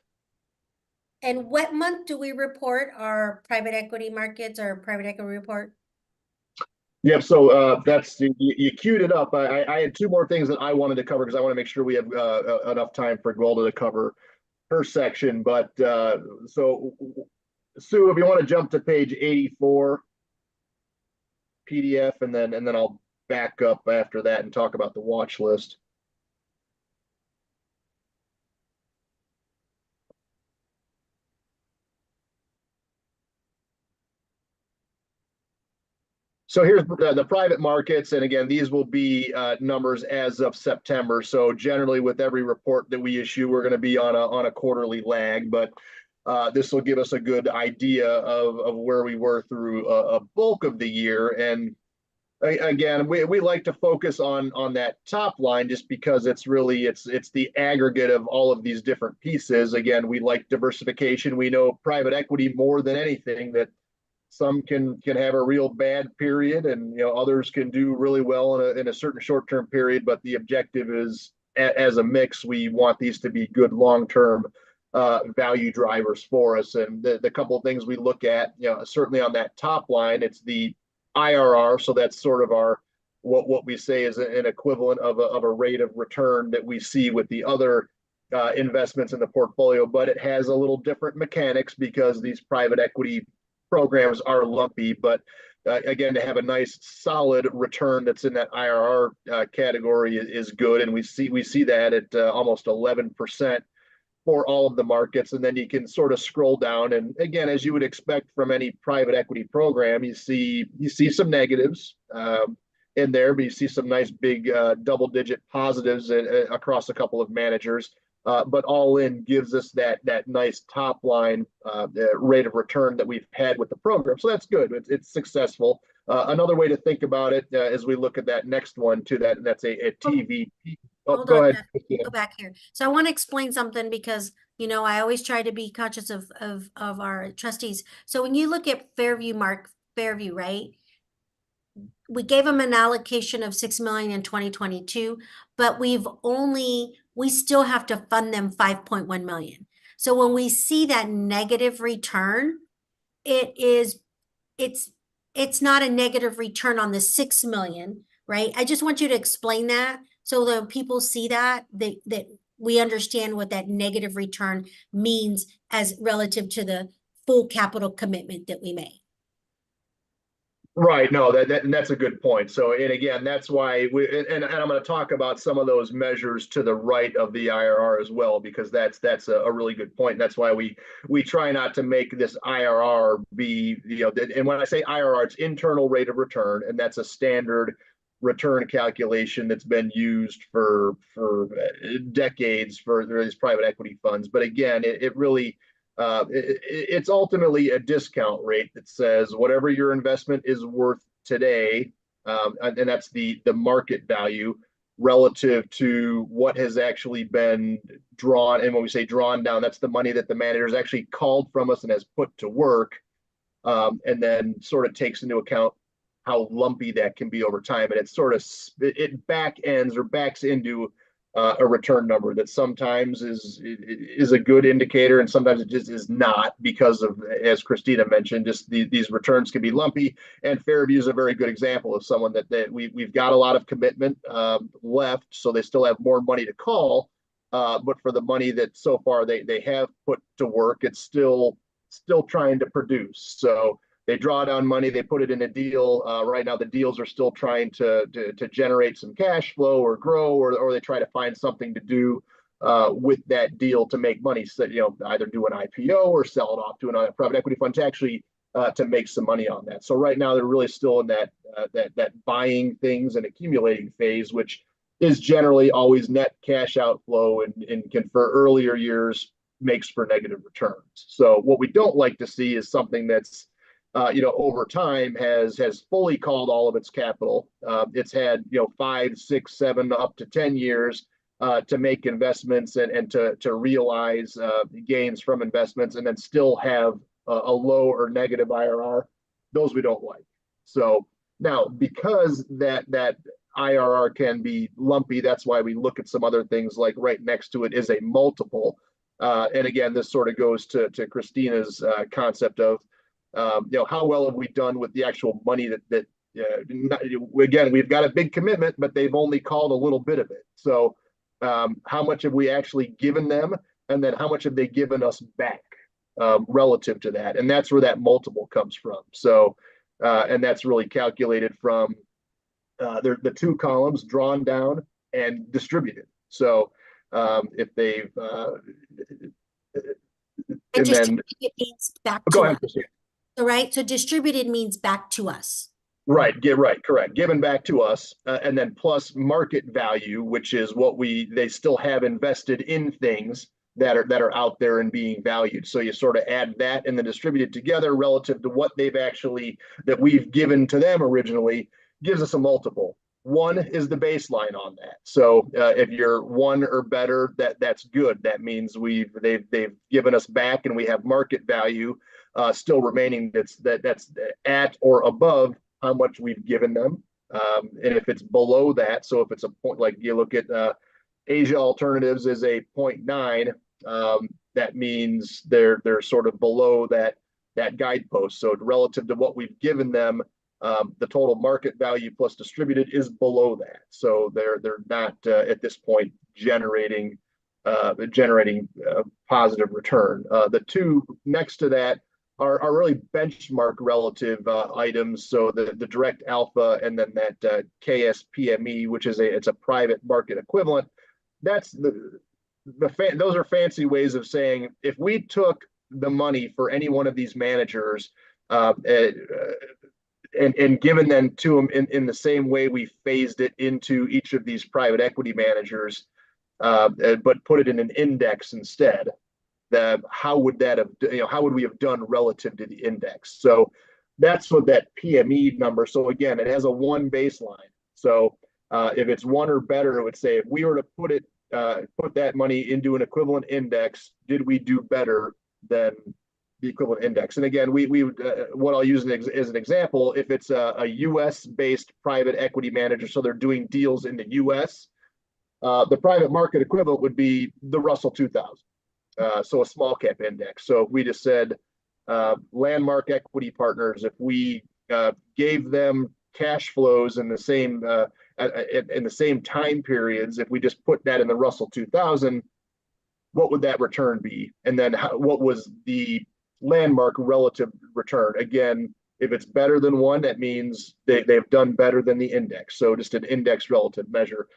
And what month do we report our private equity markets or private equity report? Yep. So that's you queued it up. I had two more things that I wanted to cover, because I want to make sure we have enough time for Gwilda to cover her section. But so Sue, if you want to jump to page 84 PDF, and then I'll back up after that and talk about the watch list. So here's the private markets, and again, these will be numbers as of September. So generally, with every report that we issue, we're going to be on a quarterly lag, but this will give us a good idea of where we were through a bulk of the year. And again, we like to focus on that top line, just because it's the aggregate of all of these different pieces. Again, we like diversification. We know private equity more than anything, that some can have a real bad period, and others can do really well in a certain short-term period. But the objective is, as a mix, we want these to be good long-term value drivers for us. And the couple of things we look at, certainly on that top line, it's the IRR. So that's sort of our what we say is an equivalent of a rate of return that we see with the other investments in the portfolio, but it has a little different mechanics, because these private equity programs are lumpy. But again, to have a nice solid return that's in that IRR category is good, and we see that at almost 11% for all of the markets. And then you can sort of scroll down, and again, as you would expect from any private equity program, you see some negatives in there, but you see some nice big double-digit positives across a couple of managers. But all in gives us that nice top line rate of return that we've had with the program. So that's good. It's successful. Another way to think about it, as we look at that next one too, that's a TV. Oh, go ahead. Go back here. So I want to explain something, because I always try to be conscious of our trustees. So when you look at Fairview, right? We gave them an allocation of $6 million in 2022, but we still have to fund them $5.1 million. So when we see that negative return, it's not a negative return on the $6 million, right? I just want you to explain that, so that people see that we understand what that negative return means as relative to the full capital commitment that we made. Right. No, that's a good point. So, and again, that's why and I'm going to talk about some of those measures to the right of the IRR as well, because that's a really good point. That's why we try not to make this IRR be, and when I say IRR, it's internal rate of return, and that's a standard return calculation that's been used for decades for these private equity funds. But again, it really it's ultimately a discount rate that says whatever your investment is worth today, and that's the market value relative to what has actually been drawn. And when we say drawn down, that's the money that the manager has actually called from us and has put to work, and then sort of takes into account how lumpy that can be over time. And it backs into a return number that sometimes is a good indicator, and sometimes it just is not, because of, as Christina mentioned, just these returns can be lumpy. And Fairview is a very good example of someone that we've got a lot of commitment left, so they still have more money to call, but for the money that so far they have put to work, it's still still trying to produce. So they draw down money, they put it in a deal. Right now, the deals are still trying to generate some cash flow or grow, or they try to find something to do with that deal to make money. So, either do an IPO or sell it off to another private equity fund to actually to make some money on that. So right now, they're really still in that buying things and accumulating phase, which is generally always net cash outflow and can, for earlier years, makes for negative returns. So what we don't like to see is something that's over time has fully called all of its capital. It's had 5, 6, 7 up to 10 years to make investments and to realize gains from investments, and then still have a low or negative IRR. Those we don't like. So now, because that IRR can be lumpy, that's why we look at some other things, like right next to it is a multiple. And again, this sort of goes to Christina's concept of how well have we done with the actual money that again, we've got a big commitment, but they've only called a little bit of it. So how much have we actually given them, and then how much have they given us back relative to that? And that's where that multiple comes from. So and that's really calculated from the 2 columns, drawn down and distributed. So if they've and then means back go to ahead, us. Christina. So, right, so distributed means back to us. Right, correct. Given back to us, and then plus market value, which is what they still have invested in things that are out there and being valued. So you sort of add that and then distribute it together relative to what that we've given to them originally, gives us a multiple. 1 is the baseline on that. So if you're 1 or better, that's good. That means they've given us back, and we have market value still remaining that's at or above how much we've given them. And if it's below that, so if it's a point, like you look at Asia Alternatives is a 0.9, that means they're sort of below that guidepost. So relative to what we've given them, the total market value plus distributed is below that. So they're not at this point generating positive return. The 2 next to that are really benchmark relative items. So the direct alpha, and then that KSPME, which is it's a private market equivalent. That's those are fancy ways of saying, if we took the money for any one of these managers and given them to them in the same way we phased it into each of these private equity managers, but put it in an index instead, how would we have done relative to the index? So that's what that PME number. So again, it has a 1 baseline. So if it's 1 or better, it would say, if we were to put that money into an equivalent index, did we do better than the equivalent index? And again, we what I'll use as an example, if it's a US based private equity manager, so they're doing deals in the US, the private market equivalent would be the Russell 2000. So a small cap index. So if we just said Landmark Equity Partners, if we gave them cash flows in the same time periods, if we just put that in the Russell 2000, what would that return be? And then what was the Landmark relative return? Again, if it's better than 1, that means they've done better than the index. So just an index relative measure.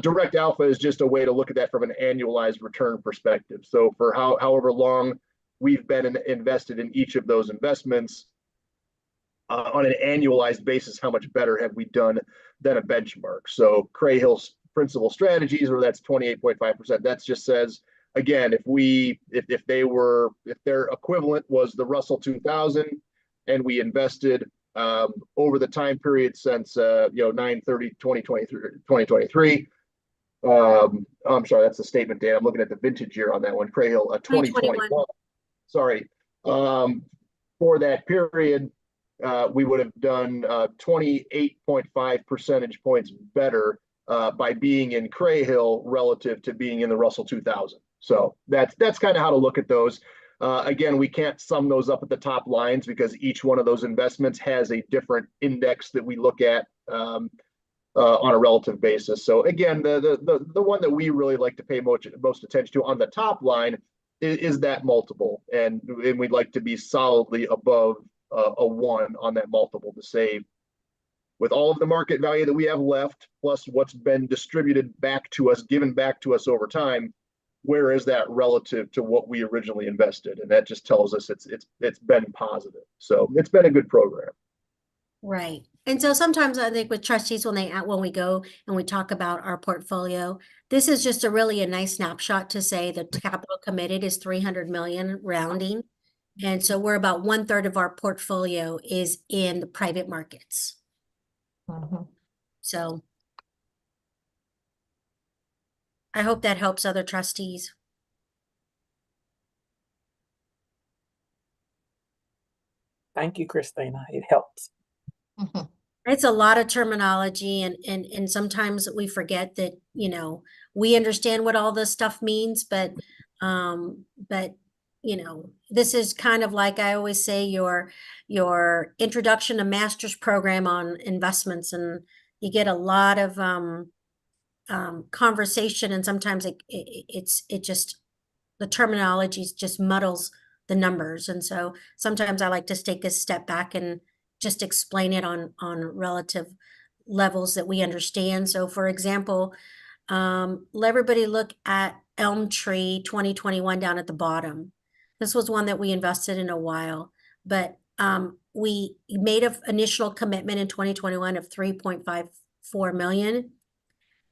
Direct alpha is just a way to look at that from an annualized return perspective. So for however long we've been invested in each of those investments, on an annualized basis, how much better have we done than a benchmark? So Crayhill's principal strategies, where that's 28.5%, that just says, again, if their equivalent was the Russell 2000, and we invested over the time period since 9/30/2023. I'm sorry, that's the statement date. I'm looking at the vintage year on that one. Crayhill 2021. Sorry. For that period, we would have done 28.5 percentage points better by being in Crayhill relative to being in the Russell 2000. So that's kind of how to look at those. Again, we can't sum those up at the top lines because each one of those investments has a different index that we look at on a relative basis. So again, the one that we really like to pay most attention to on the top line is that multiple, and we'd like to be solidly above a 1 on that multiple to say, with all of the market value that we have left, plus what's been distributed back to us, given back to us over time, where is that relative to what we originally invested? And that just tells us it's been positive. So it's been a good program. Right. And so sometimes I think with trustees, when we go and we talk about our portfolio, this is just a nice snapshot to say the capital committed is 300 million rounding. And so we're about 1/3 of our portfolio is in the private markets. So I hope that helps other trustees. Thank you, Christina. It helps. It's a lot of terminology and sometimes we forget that, you know, we understand what all this stuff means, but you know, this is kind of like I always say, your introduction to master's program on investments, and you get a lot of conversation, and sometimes it just, the terminology just muddles the numbers. And so sometimes I like to take a step back and just explain it on relative levels that we understand. So for example, let everybody look at Elm Tree 2021 down at the bottom. This was one that we invested in a while, but we made an initial commitment in 2021 of 3.54 million.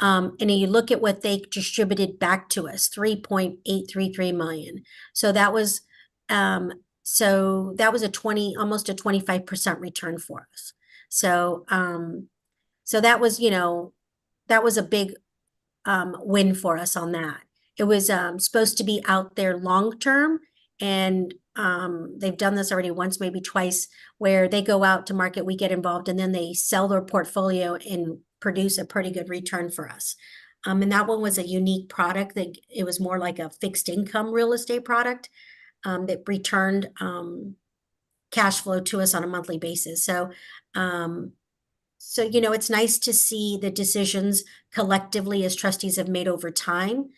And you look at what they distributed back to us, 3.833 million. So that was almost a 25% return for us. So that was, you know, that was a big win for us on that. It was supposed to be out there long term, and they've done this already once, maybe twice, where they go out to market, we get involved, and then they sell their portfolio and produce a pretty good return for us. And that one was a unique product. That it was more like a fixed income real estate product that returned cash flow to us on a monthly basis. So you know, it's nice to see the decisions collectively as trustees have made over time.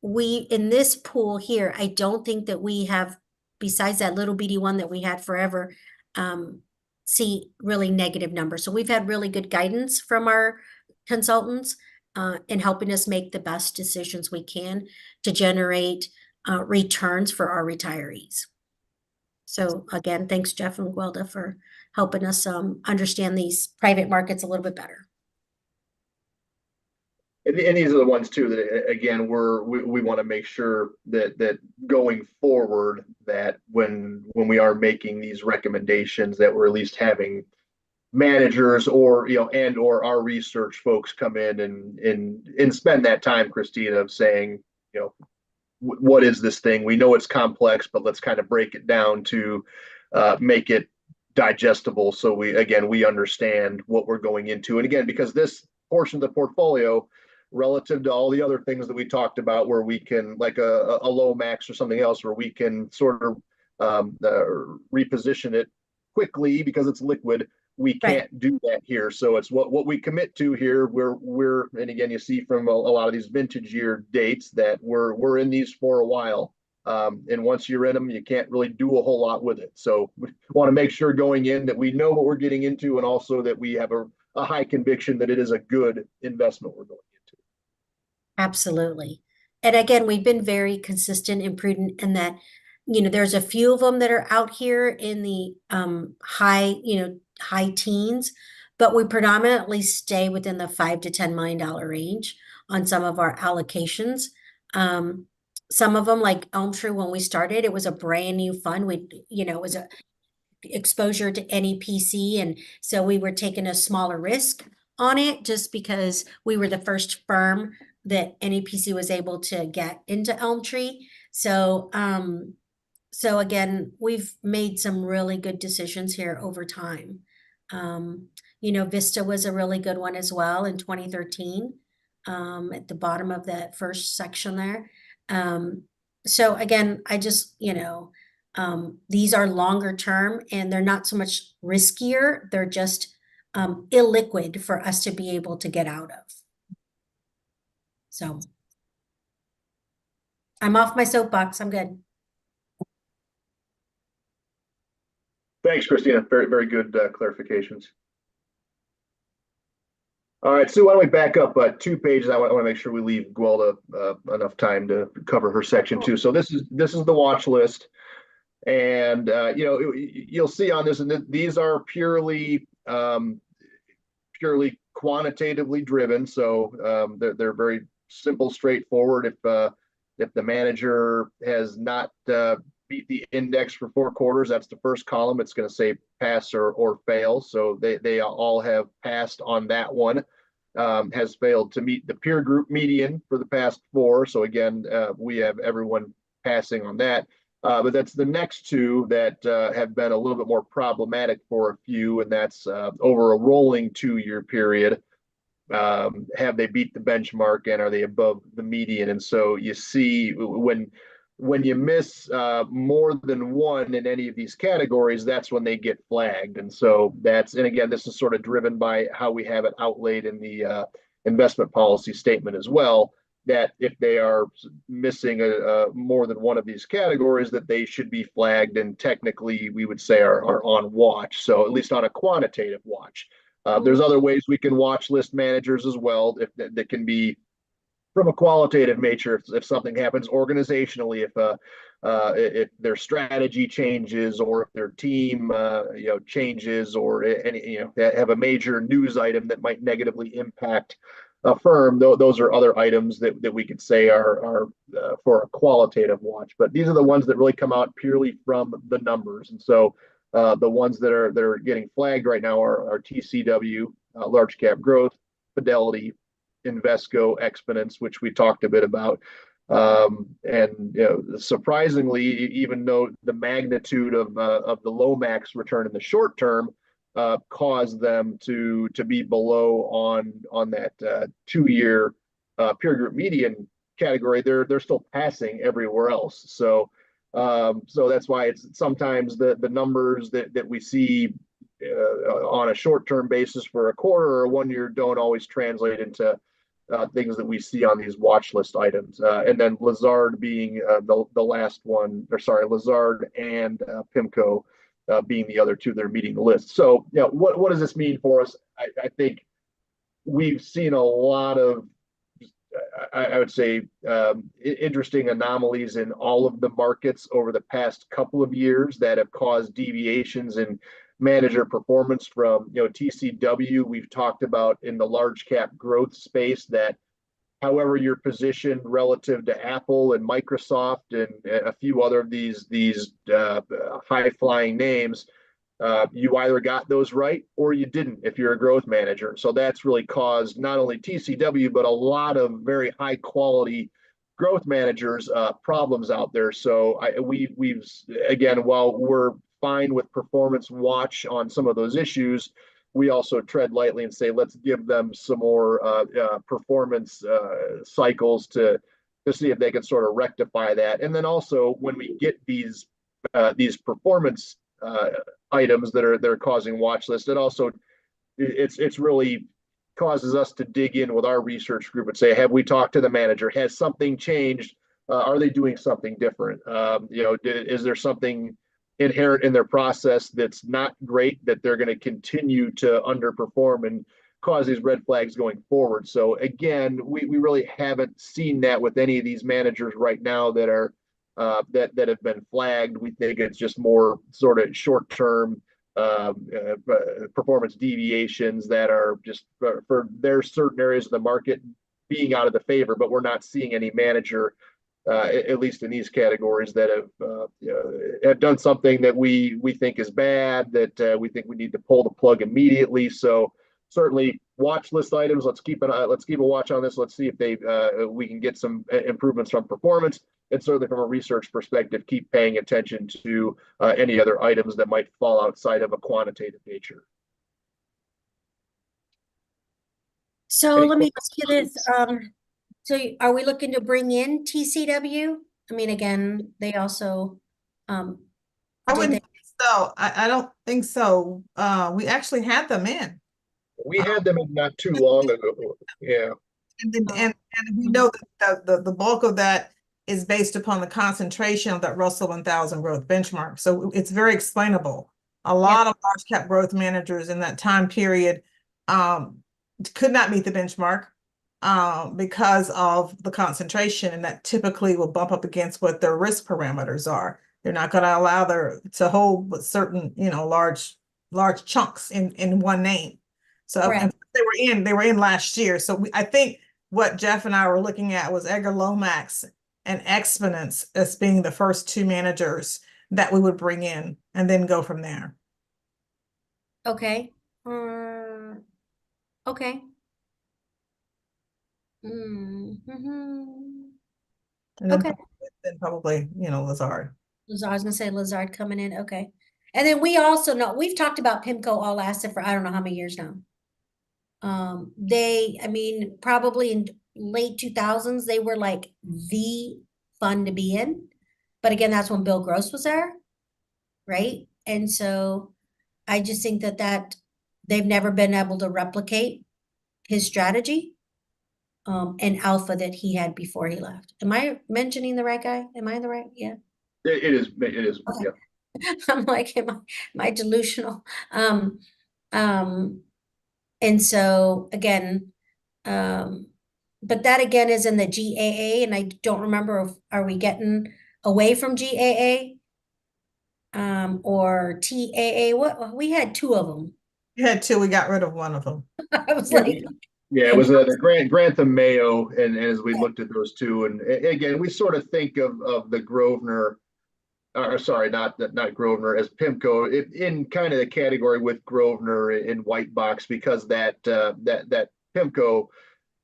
We, in this pool here, I don't think that we have, besides that little bitty one that we had forever, see really negative numbers. So we've had really good guidance from our consultants in helping us make the best decisions we can to generate returns for our retirees. So again, thanks Jeff and Gwilda for helping us understand these private markets a little bit better. And these are the ones too that again we want to make sure that going forward, that when we are making these recommendations, that we're at least having managers or or our research folks come in and spend that time, Christina, of saying, what is this thing? We know it's complex, but let's kind of break it down to make it digestible. So we understand what we're going into. And again, because this portion of the portfolio, relative to all the other things that we talked about, where we can, like a low max or something else, where we can sort of reposition it quickly because it's liquid, we can't do that here. So it's what we commit to here. We're and again, you see from a lot of these vintage year dates that we're in these for a while. And once you're in them, you can't really do a whole lot with it. So we want to make sure going in that we know what we're getting into, and also that we have a high conviction that it is a good investment we're going into. Absolutely. And again, we've been very consistent and prudent in that, there's a few of them that are out here in the high teens, but we predominantly stay within the $5 to $10 million range on some of our allocations. Some of them, like Elm Tree, when we started, it was a brand new fund. It was a exposure to NEPC, and so we were taking a smaller risk on it just because we were the first firm that NEPC was able to get into Elm Tree. So again, we've made some really good decisions here over time. Vista was a really good one as well in 2013, at the bottom of that first section there. So again, I just, these are longer term and they're not so much riskier. They're just illiquid for us to be able to get out of. So I'm off my soapbox. I'm good. Thanks, Christina. Very, very good clarifications. All right, Sue, why don't we back up 2 pages? I want to make sure we leave Gwelda enough time to cover her section too. So this is the watch list, and you'll see on this, and these are purely quantitatively driven. So they're very simple, straightforward. If the manager has not beat the index for 4 quarters, that's the first column. It's going to say pass or fail. So they all have passed on that one. Has failed to meet the peer group median for the past 4. So again, we have everyone passing on that. But that's the next 2 that have been a little bit more problematic for a few, and that's over a rolling 2-year period. Have they beat the benchmark, and are they above the median? And so you see when you miss more than one in any of these categories, that's when they get flagged. And so and again, this is sort of driven by how we have it outlaid in the investment policy statement as well, that if they are missing more than one of these categories, that they should be flagged, and technically we would say are on watch. So at least on a quantitative watch. There's other ways we can watch list managers as well, that can be from a qualitative nature. If something happens organizationally, if their strategy changes, or if their team changes, or have a major news item that might negatively impact a firm, those are other items that we could say are for a qualitative watch. But these are the ones that really come out purely from the numbers. And so the ones that are getting flagged right now are TCW, Large Cap Growth, Fidelity, Invesco, Exponents, which we talked a bit about. And surprisingly, even though the magnitude of the Lomax return in the short term caused them to be below on that 2-year peer group median category, they're still passing everywhere else. So that's why it's sometimes the numbers that we see on a short-term basis for a quarter or a 1 year don't always translate into things that we see on these watch list items. And then Lazard being the last one, or sorry, Lazard and PIMCO being the other 2 that are meeting the list. So what does this mean for us? I think we've seen a lot of, I would say, interesting anomalies in all of the markets over the past couple of years that have caused deviations in manager performance from TCW. We've talked about in the large cap growth space that however you're positioned relative to Apple and Microsoft and a few other of these high flying names, you either got those right or you didn't if you're a growth manager. So that's really caused not only TCW, but a lot of very high quality growth managers problems out there. So we've again, while we're fine with performance watch on some of those issues, we also tread lightly and say, let's give them some more performance cycles to see if they can sort of rectify that. And then also when we get these performance items that are causing watch lists, it's really causes us to dig in with our research group and say, have we talked to the manager? Has something changed? Are they doing something different? Is there something inherent in their process that's not great that they're going to continue to underperform and cause these red flags going forward? So again, we really haven't seen that with any of these managers right now that are that have been flagged. We think it's just more sort of short-term performance deviations that are just for their certain areas of the market being out of the favor, but we're not seeing any manager at least in these categories that have done something that we think is bad, that we think we need to pull the plug immediately. So certainly watch list items. Let's keep a watch on this. Let's see if we can get some improvements from performance, and certainly from a research perspective, keep paying attention to any other items that might fall outside of a quantitative nature. So let me ask you this. So are we looking to bring in TCW? I mean, again, they also I wouldn't think so. I don't think so. We actually had them in. We had them in not too long ago. Yeah. And we know that the bulk of that is based upon the concentration of that Russell 1000 growth benchmark. So it's very explainable. A lot of large cap growth managers in that time period could not meet the benchmark because of the concentration, and that typically will bump up against what their risk parameters are. They're not going to allow to hold with certain, large chunks in one name. So and they were in last year. So I think what Jeff and I were looking at was Edgar Lomax and Exponence as being the first two managers that we would bring in and then go from there. Okay. Okay. And Okay. then probably, Lazard. I was gonna say Lazard coming in. Okay. And then we also know, we've talked about PIMCO all lasted for I don't know how many years now. Probably in late 2000s, they were like the fund to be in. But again, that's when Bill Gross was there, right? And so I just think that they've never been able to replicate his strategy and alpha that he had before he left. Am I mentioning the right guy? Am I the right? Yeah. It is. Okay. Yeah. I'm like, am I delusional? And so again, but that again is in the GAA, and I don't remember are we getting away from GAA or TAA? What we had two of them. You had two. We got rid of one of them. I was like, yeah, it was the Grantham Mayo, and as we looked at those two, and again, we sort of think of the Grosvenor, or sorry, not Grosvenor, as PIMCO in kind of the category with Grosvenor in White Box, because that PIMCO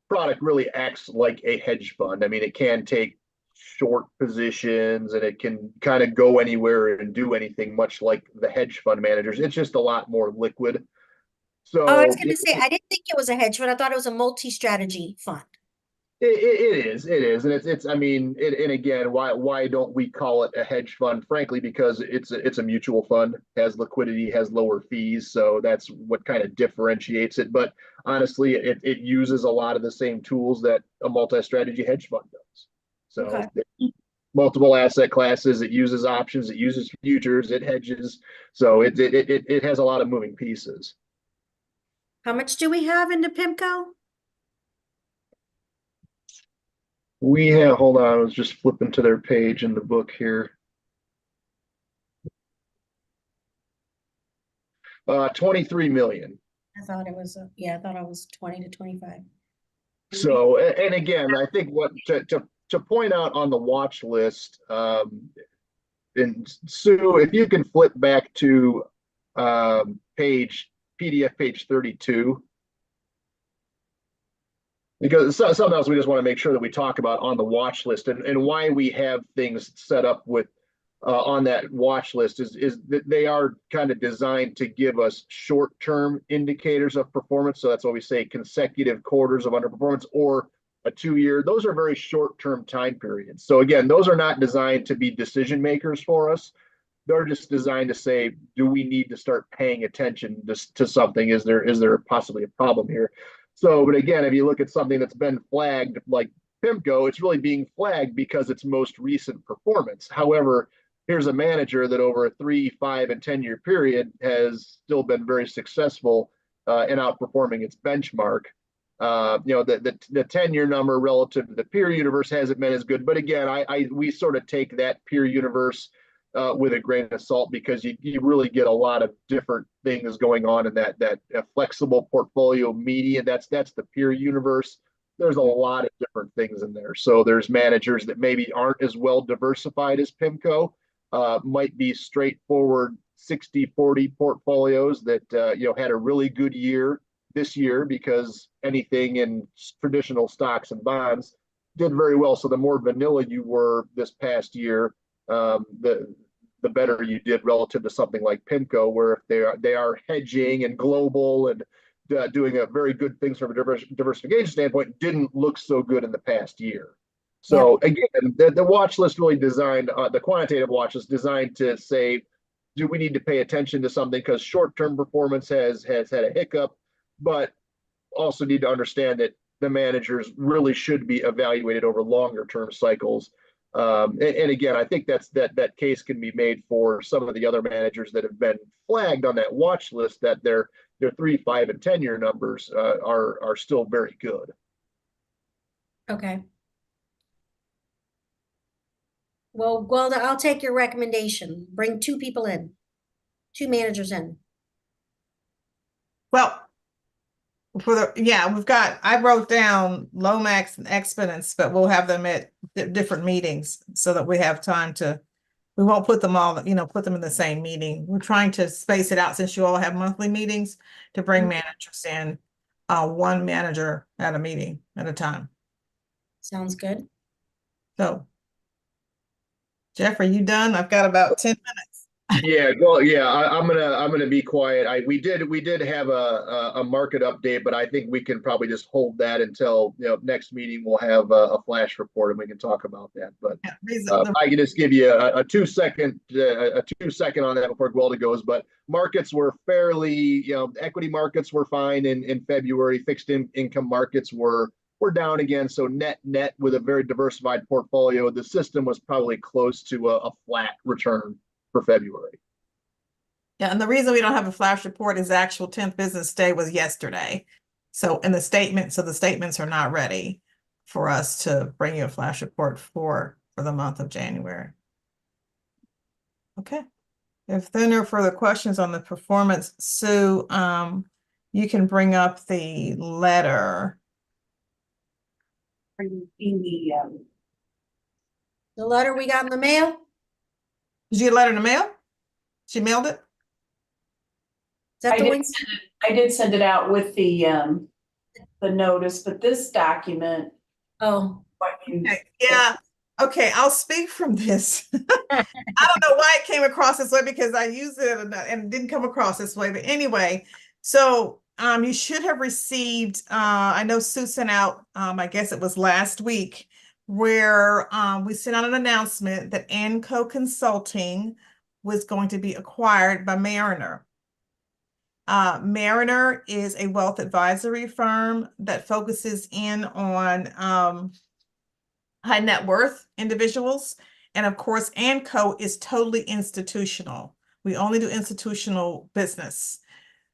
product really acts like a hedge fund. I mean, it can take short positions and it can kind of go anywhere and do anything, much like the hedge fund managers. It's just a lot more liquid. So I was going to say, I didn't think it was a hedge fund. I thought it was a multi-strategy fund. It is, and it's. I mean, and again, why don't we call it a hedge fund? Frankly, because it's a mutual fund, has liquidity, has lower fees, so that's what kind of differentiates it. But honestly, it uses a lot of the same tools that a multi-strategy hedge fund does. So Okay. multiple asset classes, it uses options, it uses futures, it hedges. So it has a lot of moving pieces. How much do we have into PIMCO? We have, hold on, I was just flipping to their page in the book here. 23 million. I thought it was, I thought it was 20 to 25. So, and again, I think what to point out on the watch list, and Sue, if you can flip back to PDF page 32. Because sometimes we just want to make sure that we talk about on the watch list and why we have things set up with on that watch list is that they are kind of designed to give us short-term indicators of performance. So that's why we say consecutive quarters of underperformance or a 2-year. Those are very short-term time periods. So again, those are not designed to be decision makers for us. They're just designed to say, do we need to start paying attention to something? Is there possibly a problem here? So, but again, if you look at something that's been flagged like PIMCO, it's really being flagged because it's most recent performance. However, here's a manager that over a 3, 5, and 10-year period has still been very successful in outperforming its benchmark. The 10-year number relative to the peer universe hasn't been as good. But again, we sort of take that peer universe with a grain of salt, because you really get a lot of different things going on in that flexible portfolio median. That's the peer universe. There's a lot of different things in there. So there's managers that maybe aren't as well diversified as PIMCO, might be straightforward 60-40 portfolios that had a really good year this year because anything in traditional stocks and bonds did very well. So the more vanilla you were this past year, the better you did relative to something like PIMCO, where if they are hedging and global and doing a very good things from a diversification standpoint, didn't look so good in the past year. So again, the watch list really designed, the quantitative watch list designed to say, do we need to pay attention to something because short-term performance has had a hiccup, but also need to understand that the managers really should be evaluated over longer term cycles. And again, I think that case can be made for some of the other managers that have been flagged on that watch list, that their 3, 5, and 10-year numbers are still very good. Okay. Well, Gwilda, I'll take your recommendation. Bring 2 people in, 2 managers in. Well, I wrote down Lomax and Exponence, but we'll have them at different meetings so that we have time we won't put them all, put them in the same meeting. We're trying to space it out since you all have monthly meetings to bring managers in, 1 manager at a meeting at a time. Sounds good. So, Jeff, are you done? I've got about 10 minutes. Yeah, well, yeah, I'm gonna be quiet. We did have a market update, but I think we can probably just hold that until next meeting. We'll have a flash report and we can talk about that. But I can just give you a 2-second on that before Gwilda goes. But markets were fairly, equity markets were fine in February. Fixed income markets were down again. So net with a very diversified portfolio, the system was probably close to a flat return for February. Yeah, and the reason we don't have a flash report is the actual 10th business day was yesterday. So the statements are not ready for us to bring you a flash report for the month of January. Okay. If there are no further questions on the performance, Sue, you can bring up the letter. The letter we got in the mail? Did you get a letter in the mail? She mailed it? Is that I the did one? send I did send it out with the notice, but this document. Oh. Okay. Yeah. Okay, I'll speak from this. I don't know why it came across this way because I used it and it didn't come across this way. But anyway, so you should have received, I know Sue sent out, I guess it was last week, where we sent out an announcement that ANCO Consulting was going to be acquired by Mariner. Mariner is a wealth advisory firm that focuses in on high net worth individuals. And of course, ANCO is totally institutional. We only do institutional business.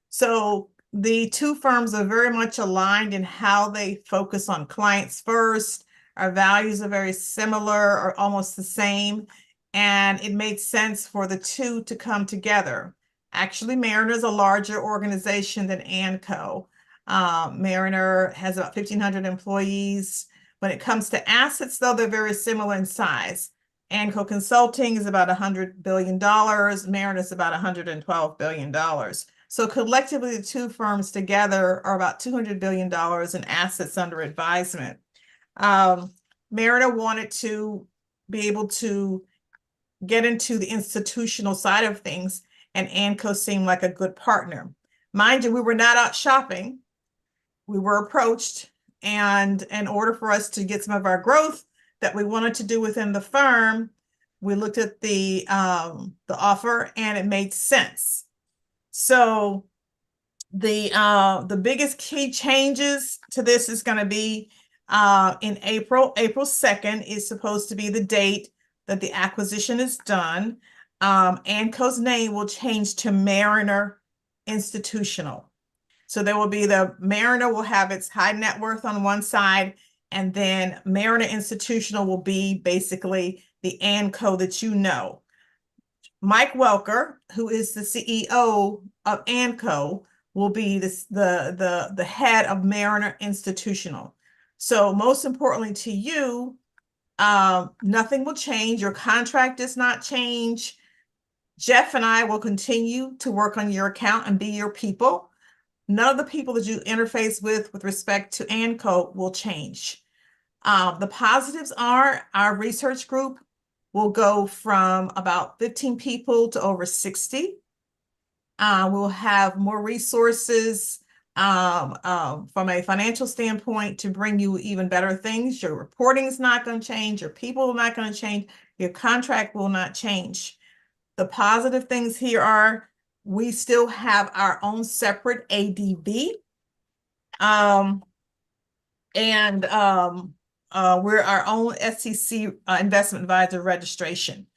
So the 2 firms are very much aligned in how they focus on clients first. Our values are very similar or almost the same. And it made sense for the 2 to come together. Actually, Mariner is a larger organization than ANCO. Mariner has about 1,500 employees. When it comes to assets, though, they're very similar in size. ANCO Consulting is about $100 billion. Mariner is about $112 billion. So collectively, the 2 firms together are about $200 billion in assets under advisement. Mariner wanted to be able to get into the institutional side of things, and ANCO seemed like a good partner. Mind you, we were not out shopping. We were approached, and in order for us to get some of our growth that we wanted to do within the firm, we looked at the offer and it made sense. So the biggest key changes to this is going to be in April 2nd is supposed to be the date that the acquisition is done. ANCO's name will change to Mariner Institutional. So there will be Mariner will have its high net worth on one side, and then Mariner Institutional will be basically the ANCO that you know. Mike Welker, who is the CEO of ANCO, will be the head of Mariner Institutional. So most importantly to you, nothing will change. Your contract does not change. Jeff and I will continue to work on your account and be your people. None of the people that you interface with respect to ANCO will change. The positives are our research group will go from about 15 people to over 60. We'll have more resources from a financial standpoint to bring you even better things. Your reporting is not going to change. Your people are not going to change. Your contract will not change. The positive things here are we still have our own separate ADV. we're our own SEC investment advisor registration.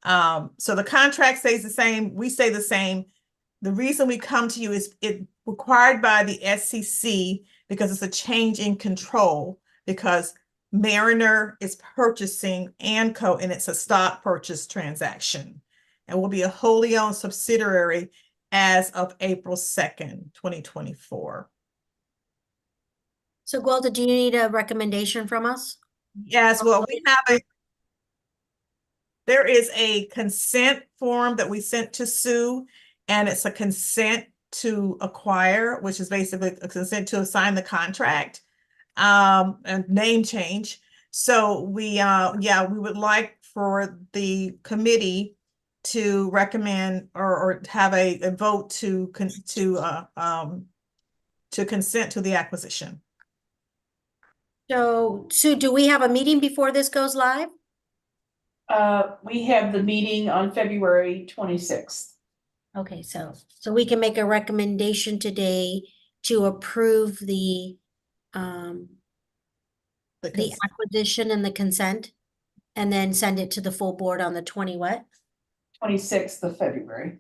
So the contract stays the same. We stay the same. The reason we come to you is it required by the SEC because it's a change in control, because Mariner is purchasing Anco and it's a stock purchase transaction and will be a wholly owned subsidiary as of April 2nd, 2024. So Gwilda, do you need a recommendation from us? Yes, well, there is a consent form that we sent to Sue, and it's a consent to acquire, which is basically a consent to sign the contract, and name change. So we would like for the committee to recommend or have a vote to consent to the acquisition. So Sue, do we have a meeting before this goes live? We have the meeting on February 26th. Okay, so we can make a recommendation today to approve the acquisition and the consent, and then send it to the full board on the 26th of February.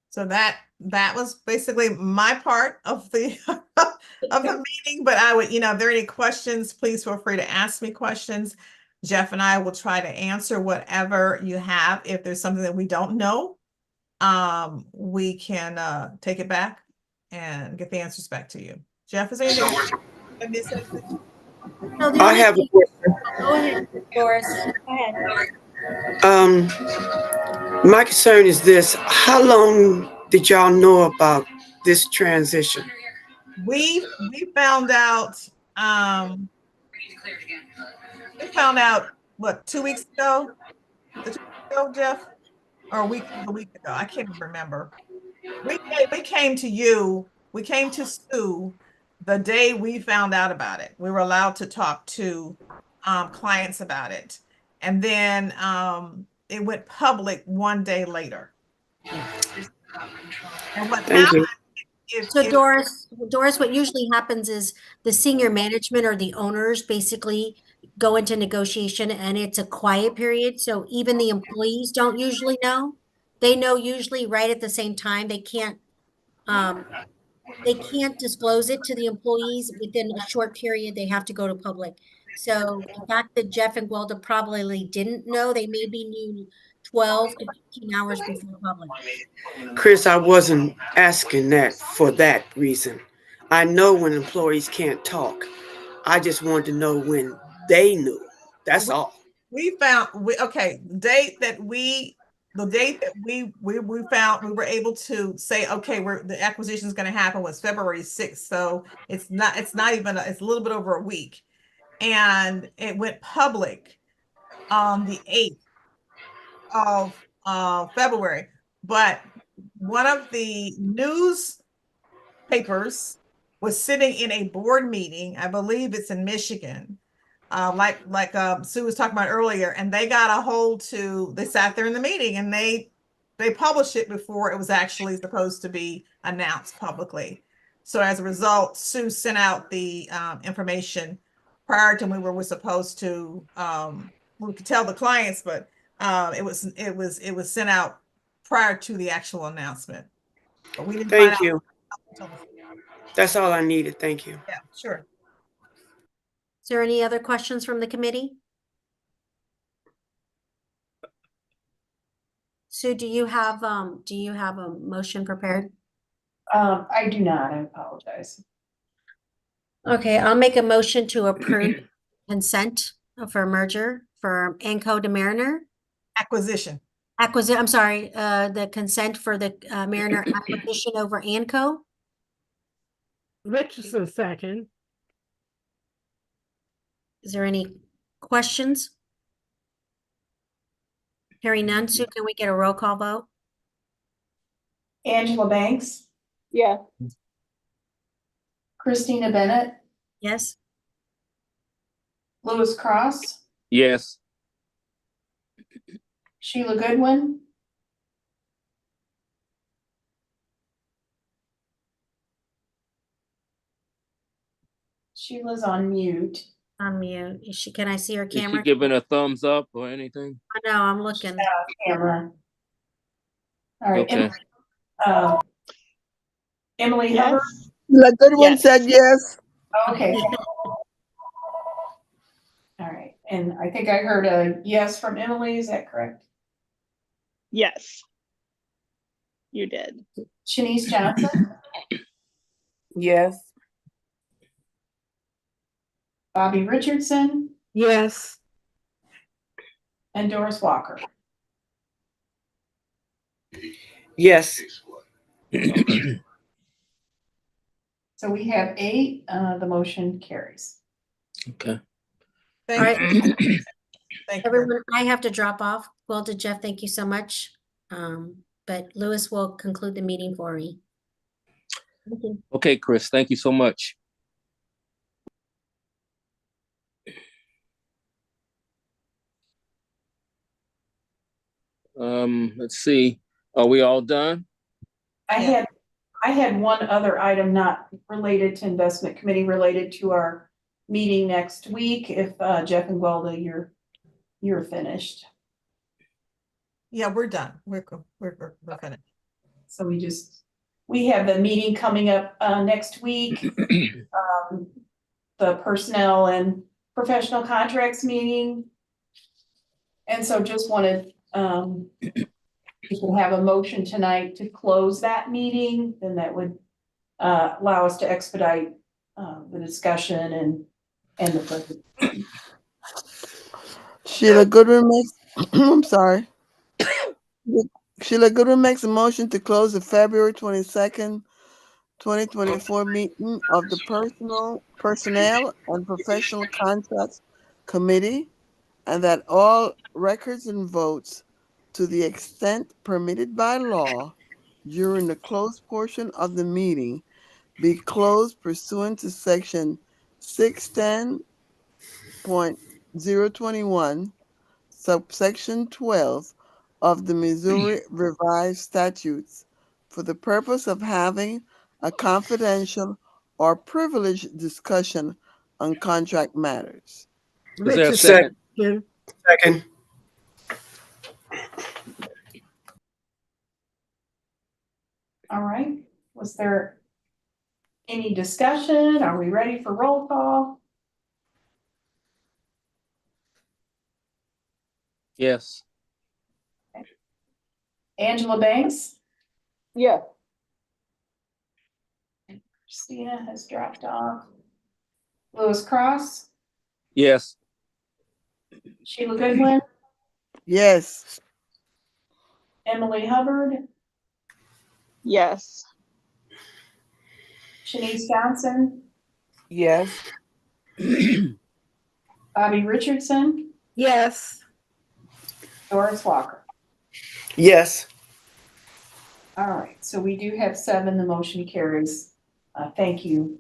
So that was basically my part of the of the meeting. But I would, if there are any questions, please feel free to ask me questions. Jeff and I will try to answer whatever you have. If there's something that we don't know, we can take it back and get the answers back to you. Jeff, is there anything? I have a question. Go ahead, Doris. Go ahead. My concern is this: how long did y'all know about this transition? We found out. We found out what, 2 weeks ago? 2 weeks ago, Jeff, or a week ago? I can't remember. We came to you. We came to Sue the day we found out about it. We were allowed to talk to clients about it, and then it went public 1 day later. And what happened? So Doris, what usually happens is the senior management or the owners basically go into negotiation, and it's a quiet period. So even the employees don't usually know. They know usually right at the same time. They can't disclose it to the employees within a short period. They have to go to public. So the fact that Jeff and Gwilda probably didn't know, they maybe knew 12 to 15 hours before public. Chris, I wasn't asking that for that reason. I know when employees can't talk. I just wanted to know when they knew. That's all. We found the date that we found, we were able to say, okay, the acquisition is going to happen was February 6th. So it's not even, it's a little bit over a week. And it went public on the 8th of February. But one of the newspapers was sitting in a board meeting. I believe it's in Michigan. Like Sue was talking about earlier, and they got a hold to, they sat there in the meeting and they published it before it was actually supposed to be announced publicly. So as a result, Sue sent out the information prior to when we were supposed to, we could tell the clients, but it was sent out prior to the actual announcement. But we didn't find out. Thank you. That's all I needed. Thank you. Yeah, sure. Is there any other questions from the committee? Sue, do you have a motion prepared? I do not. I apologize. Okay, I'll make a motion to approve consent for merger for Anco to Mariner. Acquisition. I'm sorry, the consent for the Mariner acquisition over Anco. Richardson second. Is there any questions? Hearing none, Sue, can we get a roll call vote? Angela Banks, Yeah. Christina Bennett, Yes. Louis Cross, Yes. Sheila Goodwin, Sheila's on mute. On mute. Is she, can I see her Is she camera? giving a thumbs up or anything? I know, I'm looking. Camera. All right. Okay. Emily Hubbard. The good one Yes. said yes. Okay. All right. And I think I heard a yes from Emily. Is that correct? Yes. You did. Shanice Johnson, Yes. Bobby Richardson, Yes. and Doris Walker. Yes. So we have 8, the motion carries. Okay. Thank All right. you. Thank you. Everyone, I have to drop off. Well, to Jeff, thank you so much. But Lewis will conclude the meeting for me. Thank you. Okay, Chris, thank you so much. Let's see. Are we all done? I had one other item not related to investment committee, related to our meeting next week. If Jeff and Gwelda, you're finished. Yeah, we're done. We're finished. So we have the meeting coming up next week. The personnel and professional contracts meeting. And so just wanted, we can have a motion tonight to close that meeting, then that would allow us to expedite the discussion and the budget. Sheila Goodwin makes, I'm sorry. Sheila Goodwin makes a motion to close the February 22nd, 2024 meeting of the Personnel and Professional Contracts Committee, and that all records and votes, to the extent permitted by law during the closed portion of the meeting, be closed pursuant to section 610.021, subsection 12 of the Missouri Revised Statutes, for the purpose of having a confidential or privileged discussion on contract matters. Is there a Richardson. second? Second. All right, was there any discussion? Are we ready for roll call? Yes. Angela Banks? Yeah. Christina has dropped off. Lewis Cross? Yes. Sheila Goodwin? Yes. Emily Hubbard? Yes. Shanice Johnson? Yes. Bobby Richardson? Yes. Doris Walker? Yes. All right, so we do have 7, the motion carries. Thank you.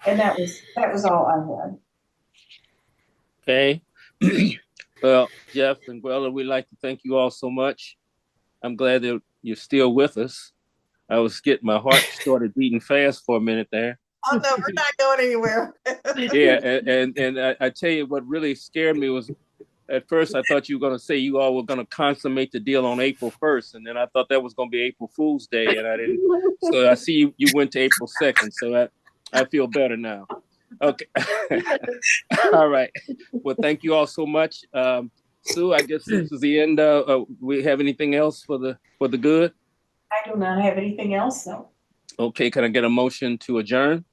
And that was all I had. Okay. Well, Jeff and Gwelda, we'd like to thank you all so much. I'm glad that you're still with us. I was getting, my heart started beating fast for a minute there. Oh, no, we're not going anywhere. Yeah, and I tell you what really scared me was, at first I thought you were going to say you all were going to consummate the deal on April 1st, and then I thought that was going to be April Fool's Day, and I didn't. So I see you went to April 2nd, so I feel better now. Okay. All right. Well, thank you all so much. Sue, I guess this is the end. We have anything else for the good? I do not have anything else, no. Okay, can I get a motion to adjourn?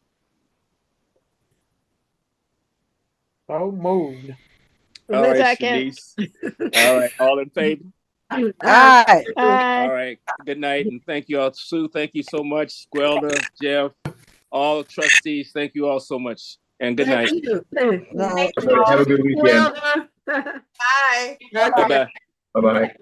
So moved. All right, Second. Shanice. All right, all in favor? Aye. All right, good night, and thank you all. Sue, thank you so much. Gwelda, Jeff, all trustees, thank you all so much, and good night. Night. Have a good weekend. Well, Bye. Bye-bye. Bye-bye.